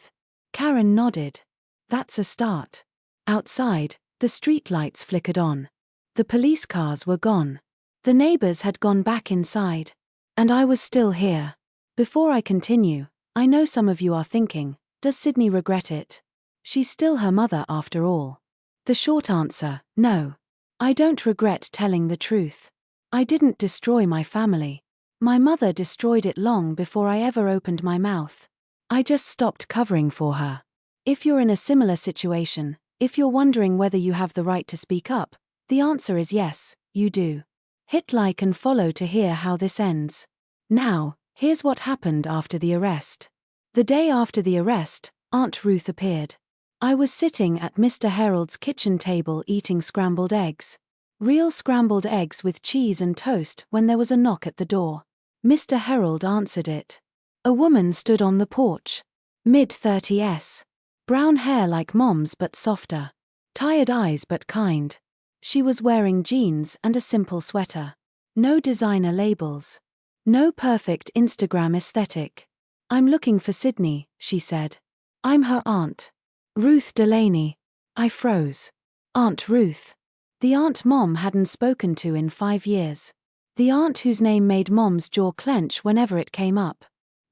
Speaker 1: Karen nodded. That's a start. Outside, the streetlights flickered on. The police cars were gone. The neighbors had gone back inside. And I was still here. Before I continue, I know some of you are thinking, does Sydney regret it? She's still her mother after all. The short answer, no. I don't regret telling the truth. I didn't destroy my family. My mother destroyed it long before I ever opened my mouth. I just stopped covering for her. If you're in a similar situation, if you're wondering whether you have the right to speak up, the answer is yes, you do. Hit like and follow to hear how this ends. Now, here's what happened after the arrest. The day after the arrest, Aunt Ruth appeared. I was sitting at Mr. Harold's kitchen table eating scrambled eggs. Real scrambled eggs with cheese and toast when there was a knock at the door. Mr. Harold answered it. A woman stood on the porch. Mid-30s. Brown hair like Mom's but softer. Tired eyes but kind. She was wearing jeans and a simple sweater. No designer labels. No perfect Instagram aesthetic. I'm looking for Sydney, she said. I'm her aunt. Ruth Delaney. I froze. Aunt Ruth. The aunt Mom hadn't spoken to in 5 years. The aunt whose name made Mom's jaw clench whenever it came up.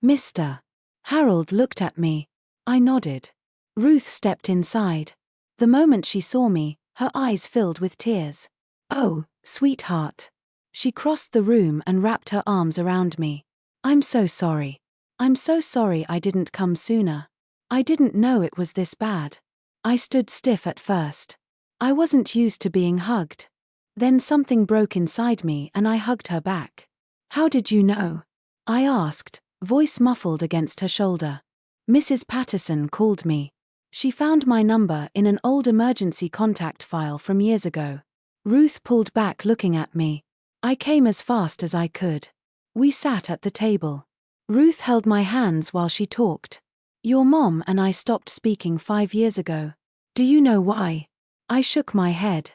Speaker 1: Mr. Harold looked at me. I nodded. Ruth stepped inside. The moment she saw me, her eyes filled with tears. Oh, sweetheart. She crossed the room and wrapped her arms around me. I'm so sorry. I'm so sorry I didn't come sooner. I didn't know it was this bad. I stood stiff at first. I wasn't used to being hugged. Then something broke inside me and I hugged her back. How did you know? I asked, voice muffled against her shoulder. Mrs. Patterson called me. She found my number in an old emergency contact file from years ago. Ruth pulled back looking at me. I came as fast as I could. We sat at the table. Ruth held my hands while she talked. Your mom and I stopped speaking 5 years ago. Do you know why? I shook my head.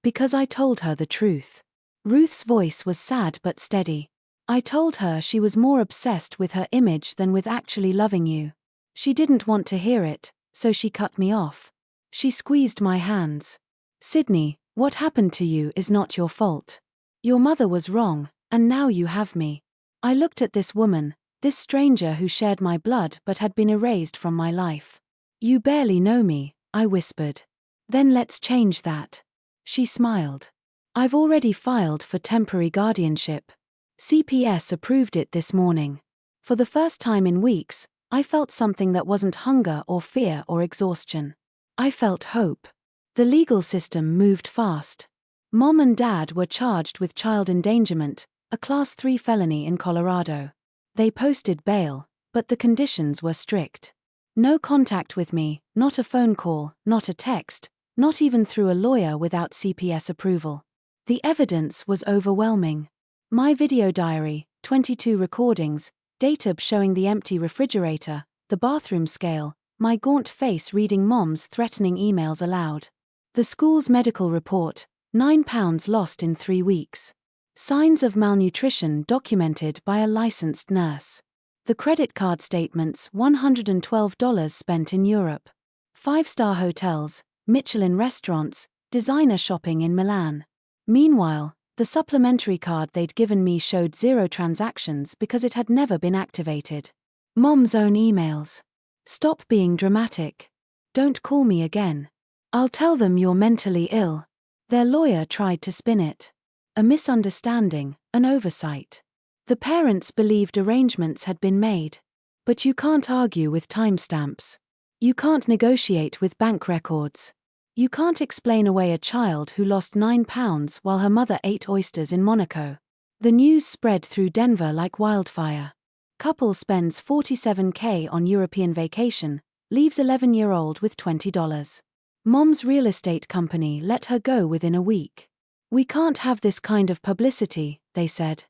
Speaker 1: Because I told her the truth. Ruth's voice was sad but steady. I told her she was more obsessed with her image than with actually loving you. She didn't want to hear it, so she cut me off. She squeezed my hands. Sydney, what happened to you is not your fault. Your mother was wrong, and now you have me. I looked at this woman, this stranger who shared my blood but had been erased from my life. You barely know me, I whispered. Then let's change that. She smiled. I've already filed for temporary guardianship. CPS approved it this morning. For the first time in weeks, I felt something that wasn't hunger or fear or exhaustion. I felt hope. The legal system moved fast. Mom and Dad were charged with child endangerment, a Class 3 felony in Colorado. They posted bail, but the conditions were strict. No contact with me, not a phone call, not a text, not even through a lawyer without CPS approval. The evidence was overwhelming. My video diary, 22 recordings, data showing the empty refrigerator, the bathroom scale, my gaunt face reading Mom's threatening emails aloud. The school's medical report, 9 pounds lost in 3 weeks. Signs of malnutrition documented by a licensed nurse. The credit card statements, $112 spent in Europe. 5-star hotels, Michelin restaurants, designer shopping in Milan. Meanwhile, the supplementary card they'd given me showed 0 transactions because it had never been activated. Mom's own emails. Stop being dramatic. Don't call me again. I'll tell them you're mentally ill. Their lawyer tried to spin it. A misunderstanding, an oversight. The parents believed arrangements had been made. But you can't argue with timestamps. You can't negotiate with bank records. You can't explain away a child who lost 9 pounds while her mother ate oysters in Monaco. The news spread through Denver like wildfire. Couple spends $47,000 on European vacation, leaves 11-year-old with $20. Mom's real estate company let her go within a week. We can't have this kind of publicity, they said.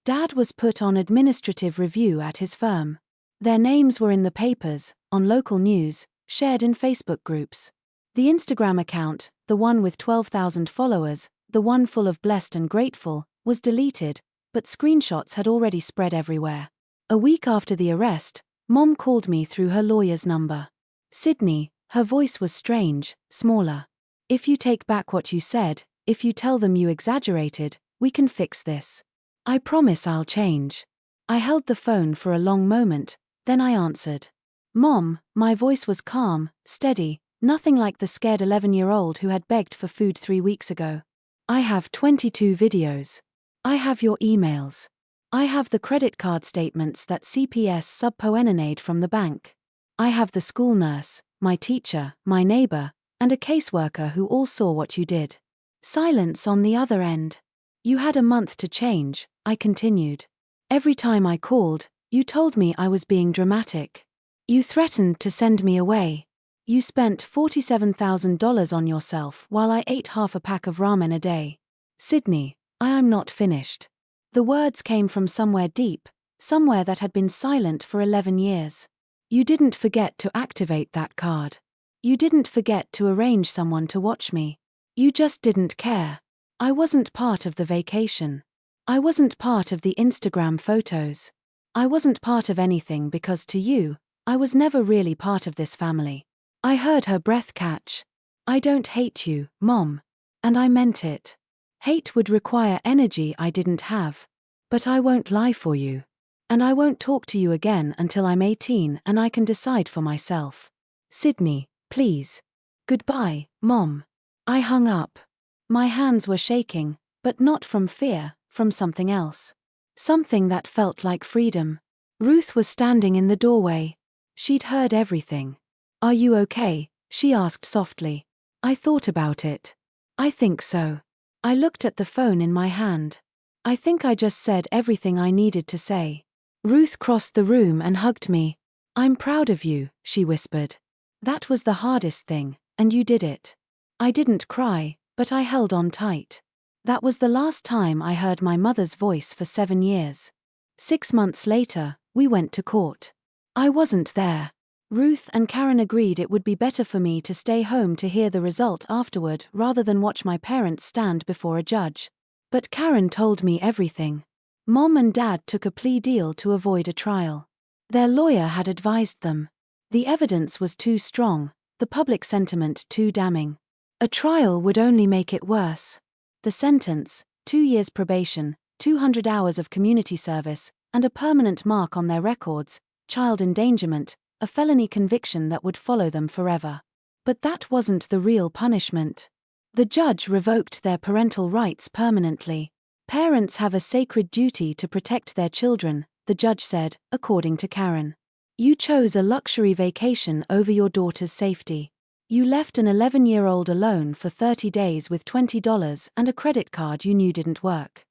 Speaker 1: Dad was put on administrative review at his firm. Their names were in the papers, on local news, shared in Facebook groups. The Instagram account, the one with 12,000 followers, the one full of blessed and grateful, was deleted, but screenshots had already spread everywhere. A week after the arrest, Mom called me through her lawyer's number. Sydney, her voice was strange, smaller. If you take back what you said, if you tell them you exaggerated, we can fix this. I promise I'll change. I held the phone for a long moment, then I answered. Mom, my voice was calm, steady, nothing like the scared 11-year-old who had begged for food 3 weeks ago. I have 22 videos. I have your emails. I have the credit card statements that CPS subpoenaed from the bank. I have the school nurse, my teacher, my neighbor, and a caseworker who all saw what you did. Silence on the other end. You had a month to change, I continued. Every time I called, you told me I was being dramatic. You threatened to send me away. You spent $47,000 on yourself while I ate half a pack of ramen a day. Sydney, I am not finished. The words came from somewhere deep, somewhere that had been silent for 11 years. You didn't forget to activate that card. You didn't forget to arrange someone to watch me. You just didn't care. I wasn't part of the vacation. I wasn't part of the Instagram photos. I wasn't part of anything because to you, I was never really part of this family. I heard her breath catch. I don't hate you, Mom. And I meant it. Hate would require energy I didn't have. But I won't lie for you. And I won't talk to you again until I'm 18 and I can decide for myself. Sydney, please. Goodbye, Mom. I hung up. My hands were shaking, but not from fear, from something else. Something that felt like freedom. Ruth was standing in the doorway. She'd heard everything. Are you okay? She asked softly. I thought about it. I think so. I looked at the phone in my hand. I think I just said everything I needed to say. Ruth crossed the room and hugged me. I'm proud of you, she whispered. That was the hardest thing, and you did it. I didn't cry, but I held on tight. That was the last time I heard my mother's voice for 7 years. 6 months later, we went to court. I wasn't there. Ruth and Karen agreed it would be better for me to stay home to hear the result afterward rather than watch my parents stand before a judge. But Karen told me everything. Mom and Dad took a plea deal to avoid a trial. Their lawyer had advised them. The evidence was too strong, the public sentiment too damning. A trial would only make it worse. The sentence, 2 years probation, 200 hours of community service, and a permanent mark on their records, child endangerment, a felony conviction that would follow them forever. But that wasn't the real punishment. The judge revoked their parental rights permanently. Parents have a sacred duty to protect their children, the judge said, according to Karen. You chose a luxury vacation over your daughter's safety. You left an 11-year-old alone for 30 days with $20 and a credit card you knew didn't work.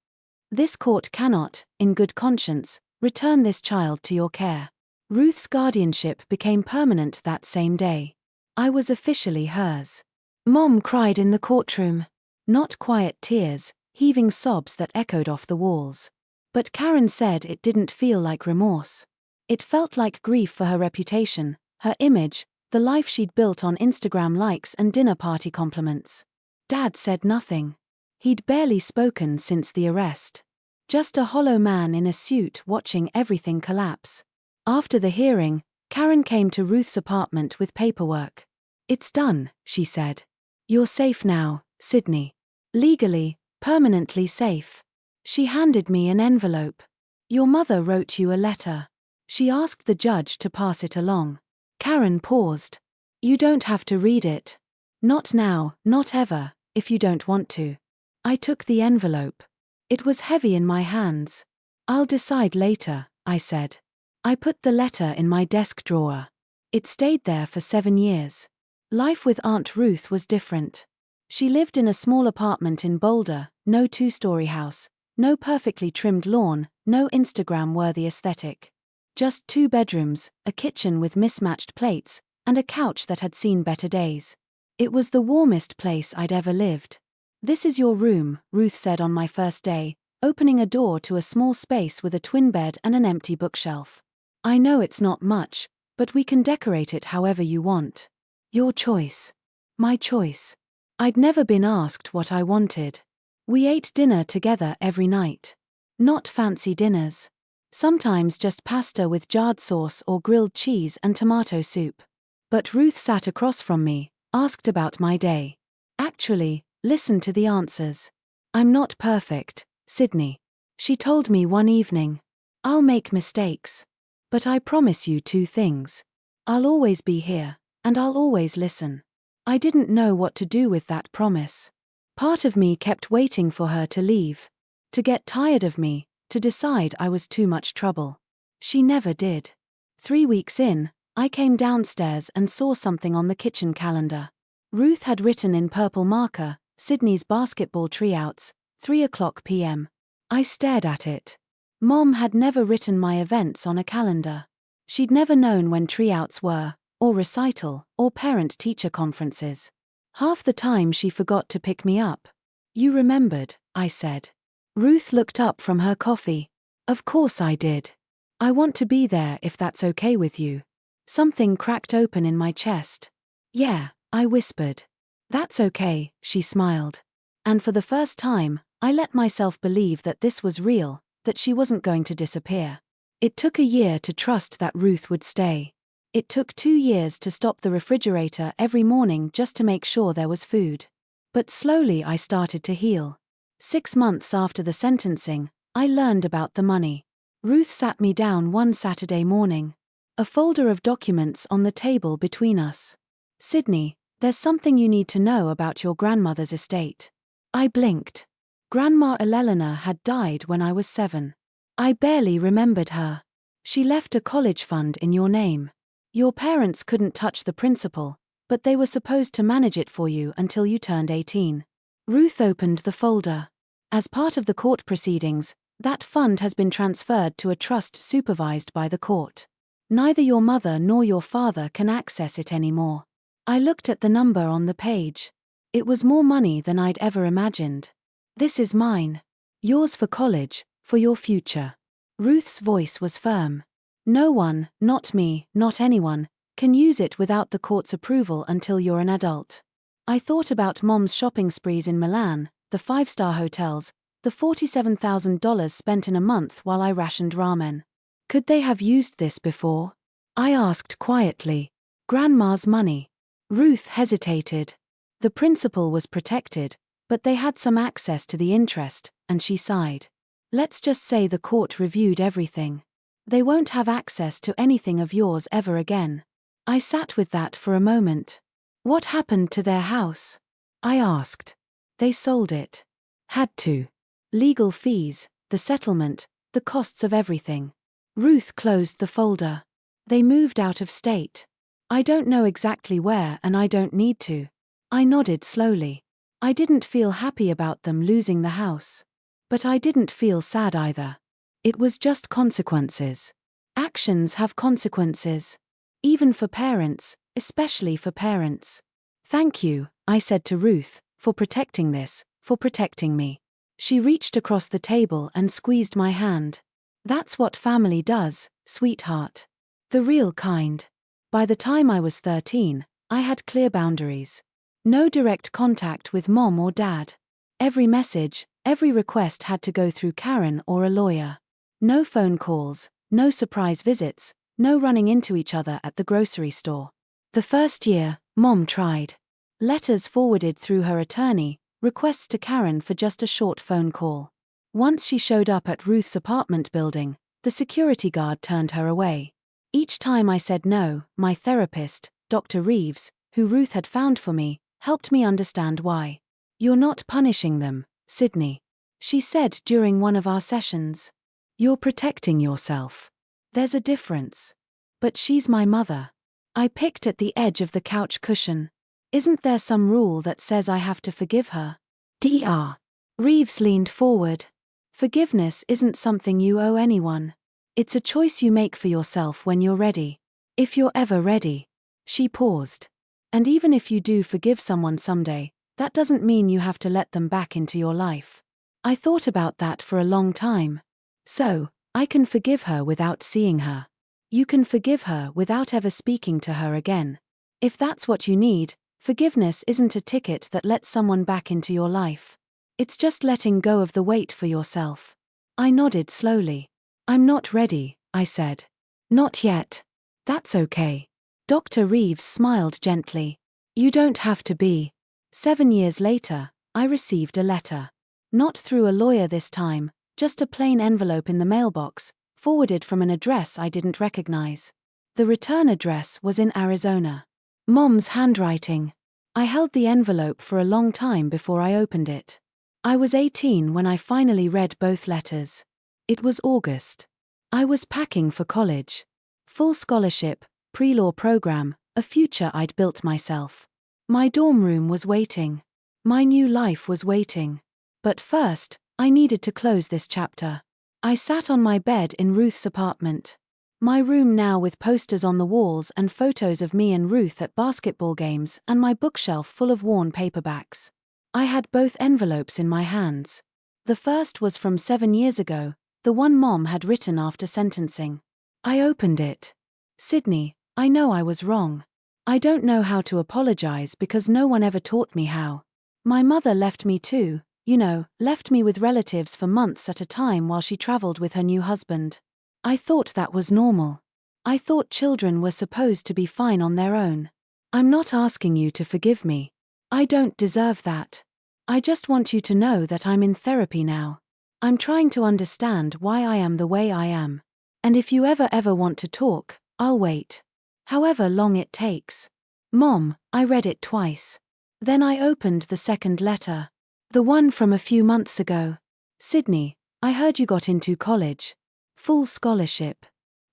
Speaker 1: This court cannot, in good conscience, return this child to your care. Ruth's guardianship became permanent that same day. I was officially hers. Mom cried in the courtroom. Not quiet tears, heaving sobs that echoed off the walls. But Karen said it didn't feel like remorse. It felt like grief for her reputation, her image, the life she'd built on Instagram likes and dinner party compliments. Dad said nothing. He'd barely spoken since the arrest. Just a hollow man in a suit watching everything collapse. After the hearing, Karen came to Ruth's apartment with paperwork. It's done, she said. You're safe now, Sydney. Legally, permanently safe. She handed me an envelope. Your mother wrote you a letter. She asked the judge to pass it along. Karen paused. You don't have to read it. Not now, not ever, if you don't want to. I took the envelope. It was heavy in my hands. I'll decide later, I said. I put the letter in my desk drawer. It stayed there for 7 years. Life with Aunt Ruth was different. She lived in a small apartment in Boulder, no 2-story house, no perfectly trimmed lawn, no Instagram-worthy aesthetic. Just 2 bedrooms, a kitchen with mismatched plates, and a couch that had seen better days. It was the warmest place I'd ever lived. This is your room, Ruth said on my first day, opening a door to a small space with a twin bed and an empty bookshelf. I know it's not much, but we can decorate it however you want. Your choice. My choice. I'd never been asked what I wanted. We ate dinner together every night. Not fancy dinners. Sometimes just pasta with jarred sauce or grilled cheese and tomato soup. But Ruth sat across from me, asked about my day. Actually, listened to the answers. I'm not perfect, Sydney. She told me one evening. I'll make mistakes. But I promise you two things. I'll always be here, and I'll always listen. I didn't know what to do with that promise. Part of me kept waiting for her to leave. To get tired of me, to decide I was too much trouble. She never did. 3 weeks in, I came downstairs and saw something on the kitchen calendar. Ruth had written in purple marker, Sydney's basketball tryouts, 3:00 p.m. I stared at it. Mom had never written my events on a calendar. She'd never known when tryouts were, or recital, or parent-teacher conferences. Half the time she forgot to pick me up. You remembered, I said. Ruth looked up from her coffee. Of course I did. I want to be there if that's okay with you. Something cracked open in my chest. Yeah, I whispered. That's okay, she smiled. And for the first time, I let myself believe that this was real, that she wasn't going to disappear. It took a year to trust that Ruth would stay. It took 2 years to stop the refrigerator every morning just to make sure there was food. But slowly I started to heal. 6 months after the sentencing, I learned about the money. Ruth sat me down one Saturday morning. A folder of documents on the table between us. Sydney, there's something you need to know about your grandmother's estate. I blinked. Grandma Elena had died when I was 7. I barely remembered her. She left a college fund in your name. Your parents couldn't touch the principal, but they were supposed to manage it for you until you turned 18. Ruth opened the folder. As part of the court proceedings, that fund has been transferred to a trust supervised by the court. Neither your mother nor your father can access it anymore. I looked at the number on the page. It was more money than I'd ever imagined. This is mine. Yours for college, for your future. Ruth's voice was firm. No one, not me, not anyone, can use it without the court's approval until you're an adult. I thought about Mom's shopping sprees in Milan, the 5-star hotels, the $47,000 spent in a month while I rationed ramen. Could they have used this before? I asked quietly. Grandma's money. Ruth hesitated. The principal was protected, but they had some access to the interest, and she sighed. Let's just say the court reviewed everything. They won't have access to anything of yours ever again. I sat with that for a moment. What happened to their house? I asked. They sold it. Had to. Legal fees, the settlement, the costs of everything. Ruth closed the folder. They moved out of state. I don't know exactly where and I don't need to. I nodded slowly. I didn't feel happy about them losing the house. But I didn't feel sad either. It was just consequences. Actions have consequences. Even for parents, especially for parents. Thank you, I said to Ruth, for protecting this, for protecting me. She reached across the table and squeezed my hand. That's what family does, sweetheart. The real kind. By the time I was 13, I had clear boundaries. No direct contact with Mom or Dad. Every message, every request had to go through Karen or a lawyer. No phone calls, no surprise visits, no running into each other at the grocery store. The first year, Mom tried. Letters forwarded through her attorney, requests to Karen for just a short phone call. Once she showed up at Ruth's apartment building, the security guard turned her away. Each time I said no, my therapist, Dr. Reeves, who Ruth had found for me, helped me understand why. You're not punishing them, Sydney. She said during one of our sessions. You're protecting yourself. There's a difference. But she's my mother. I picked at the edge of the couch cushion. Isn't there some rule that says I have to forgive her? Dr. Reeves leaned forward. Forgiveness isn't something you owe anyone. It's a choice you make for yourself when you're ready. If you're ever ready. She paused. And even if you do forgive someone someday, that doesn't mean you have to let them back into your life. I thought about that for a long time. So, I can forgive her without seeing her. You can forgive her without ever speaking to her again. If that's what you need, forgiveness isn't a ticket that lets someone back into your life. It's just letting go of the weight for yourself. I nodded slowly. I'm not ready, I said. Not yet. That's okay. Dr. Reeves smiled gently. You don't have to be. 7 years later, I received a letter. Not through a lawyer this time, just a plain envelope in the mailbox, forwarded from an address I didn't recognize. The return address was in Arizona. Mom's handwriting. I held the envelope for a long time before I opened it. I was 18 when I finally read both letters. It was August. I was packing for college. Full scholarship, pre-law program, a future I'd built myself. My dorm room was waiting. My new life was waiting. But first, I needed to close this chapter. I sat on my bed in Ruth's apartment. My room now with posters on the walls and photos of me and Ruth at basketball games and my bookshelf full of worn paperbacks. I had both envelopes in my hands. The first was from 7 years ago, the one Mom had written after sentencing. I opened it. Sydney, I know I was wrong. I don't know how to apologize because no one ever taught me how. My mother left me too, left me with relatives for months at a time while she traveled with her new husband. I thought that was normal. I thought children were supposed to be fine on their own. I'm not asking you to forgive me. I don't deserve that. I just want you to know that I'm in therapy now. I'm trying to understand why I am the way I am. And if you ever want to talk, I'll wait. However long it takes. Mom, I read it twice. Then I opened the second letter. The one from a few months ago. Sydney, I heard you got into college. Full scholarship.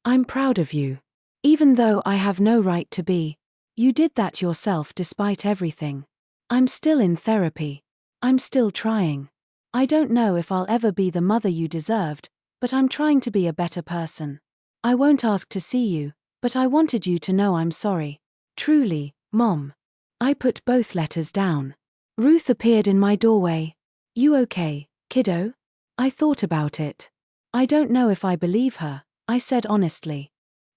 Speaker 1: I'm proud of you. Even though I have no right to be. You did that yourself despite everything. I'm still in therapy. I'm still trying. I don't know if I'll ever be the mother you deserved, but I'm trying to be a better person. I won't ask to see you, but I wanted you to know I'm sorry. Truly, Mom. I put both letters down. Ruth appeared in my doorway. You okay, kiddo? I thought about it. I don't know if I believe her, I said honestly.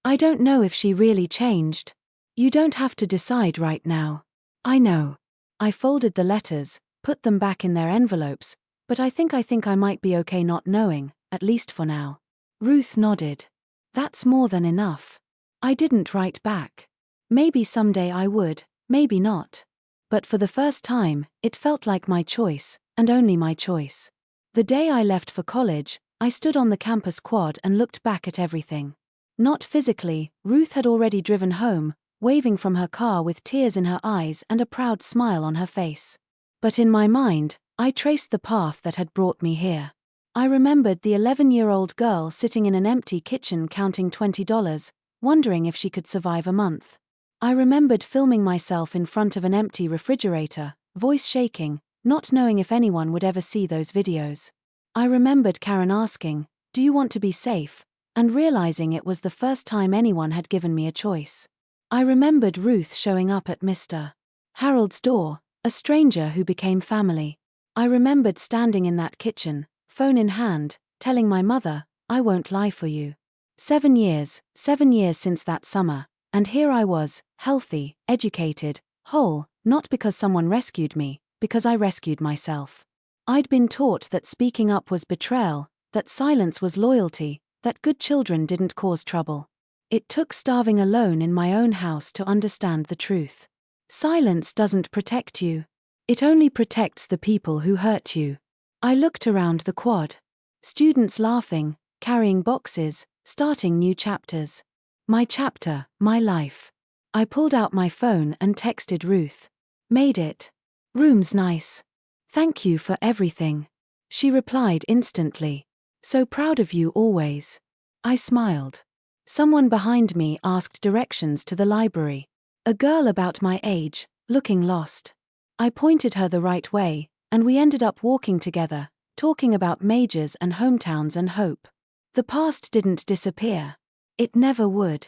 Speaker 1: I don't know if she really changed. You don't have to decide right now. I know. I folded the letters, put them back in their envelopes, but I think I might be okay not knowing, at least for now. Ruth nodded. That's more than enough. I didn't write back. Maybe someday I would, maybe not. But for the first time, it felt like my choice, and only my choice. The day I left for college, I stood on the campus quad and looked back at everything. Not physically, Ruth had already driven home, waving from her car with tears in her eyes and a proud smile on her face. But in my mind, I traced the path that had brought me here. I remembered the 11-year-old girl sitting in an empty kitchen counting $20, wondering if she could survive a month. I remembered filming myself in front of an empty refrigerator, voice shaking, not knowing if anyone would ever see those videos. I remembered Karen asking, "Do you want to be safe?" and realizing it was the first time anyone had given me a choice. I remembered Ruth showing up at Mr. Harold's door, a stranger who became family. I remembered standing in that kitchen, phone in hand, telling my mother, "I won't lie for you." 7 years since that summer, and here I was, healthy, educated, whole, not because someone rescued me, because I rescued myself. I'd been taught that speaking up was betrayal, that silence was loyalty, that good children didn't cause trouble. It took starving alone in my own house to understand the truth. Silence doesn't protect you. It only protects the people who hurt you. I looked around the quad. Students laughing, carrying boxes, starting new chapters. My chapter, my life. I pulled out my phone and texted Ruth. Made it. Room's nice. Thank you for everything. She replied instantly. So proud of you always. I smiled. Someone behind me asked directions to the library. A girl about my age, looking lost. I pointed her the right way, and we ended up walking together, talking about majors and hometowns and hope. The past didn't disappear. It never would.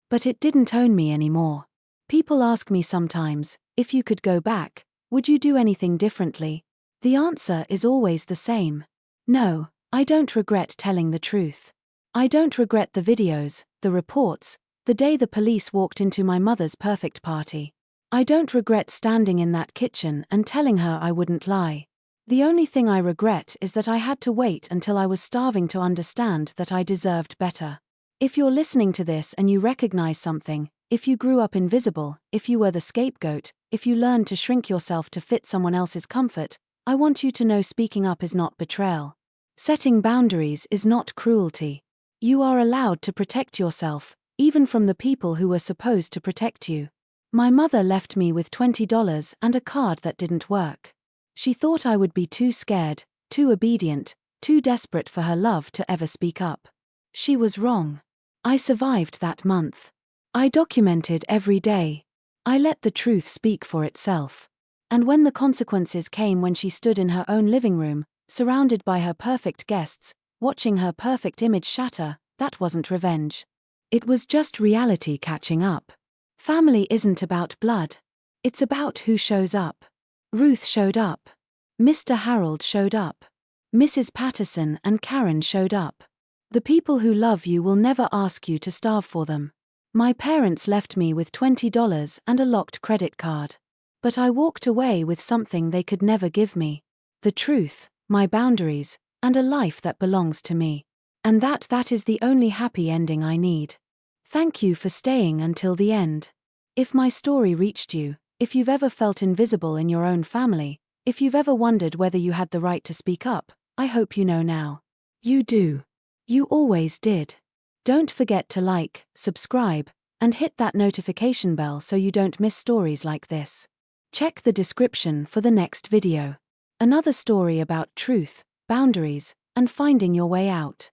Speaker 1: But it didn't own me anymore. People ask me sometimes, if you could go back, would you do anything differently? The answer is always the same. No, I don't regret telling the truth. I don't regret the videos, the reports, the day the police walked into my mother's perfect party. I don't regret standing in that kitchen and telling her I wouldn't lie. The only thing I regret is that I had to wait until I was starving to understand that I deserved better. If you're listening to this and you recognize something, if you grew up invisible, if you were the scapegoat, if you learned to shrink yourself to fit someone else's comfort, I want you to know speaking up is not betrayal. Setting boundaries is not cruelty. You are allowed to protect yourself, even from the people who were supposed to protect you. My mother left me with $20 and a card that didn't work. She thought I would be too scared, too obedient, too desperate for her love to ever speak up. She was wrong. I survived that month. I documented every day. I let the truth speak for itself. And when the consequences came, when she stood in her own living room, surrounded by her perfect guests, watching her perfect image shatter, that wasn't revenge. It was just reality catching up. Family isn't about blood. It's about who shows up. Ruth showed up. Mr. Harold showed up. Mrs. Patterson and Karen showed up. The people who love you will never ask you to starve for them. My parents left me with $20 and a locked credit card. But I walked away with something they could never give me. The truth, my boundaries, and a life that belongs to me. And that is the only happy ending I need. Thank you for staying until the end. If my story reached you, if you've ever felt invisible in your own family, if you've ever wondered whether you had the right to speak up, I hope you know now. You do. You always did. Don't forget to like, subscribe, and hit that notification bell so you don't miss stories like this. Check the description for the next video. Another story about truth, boundaries, and finding your way out.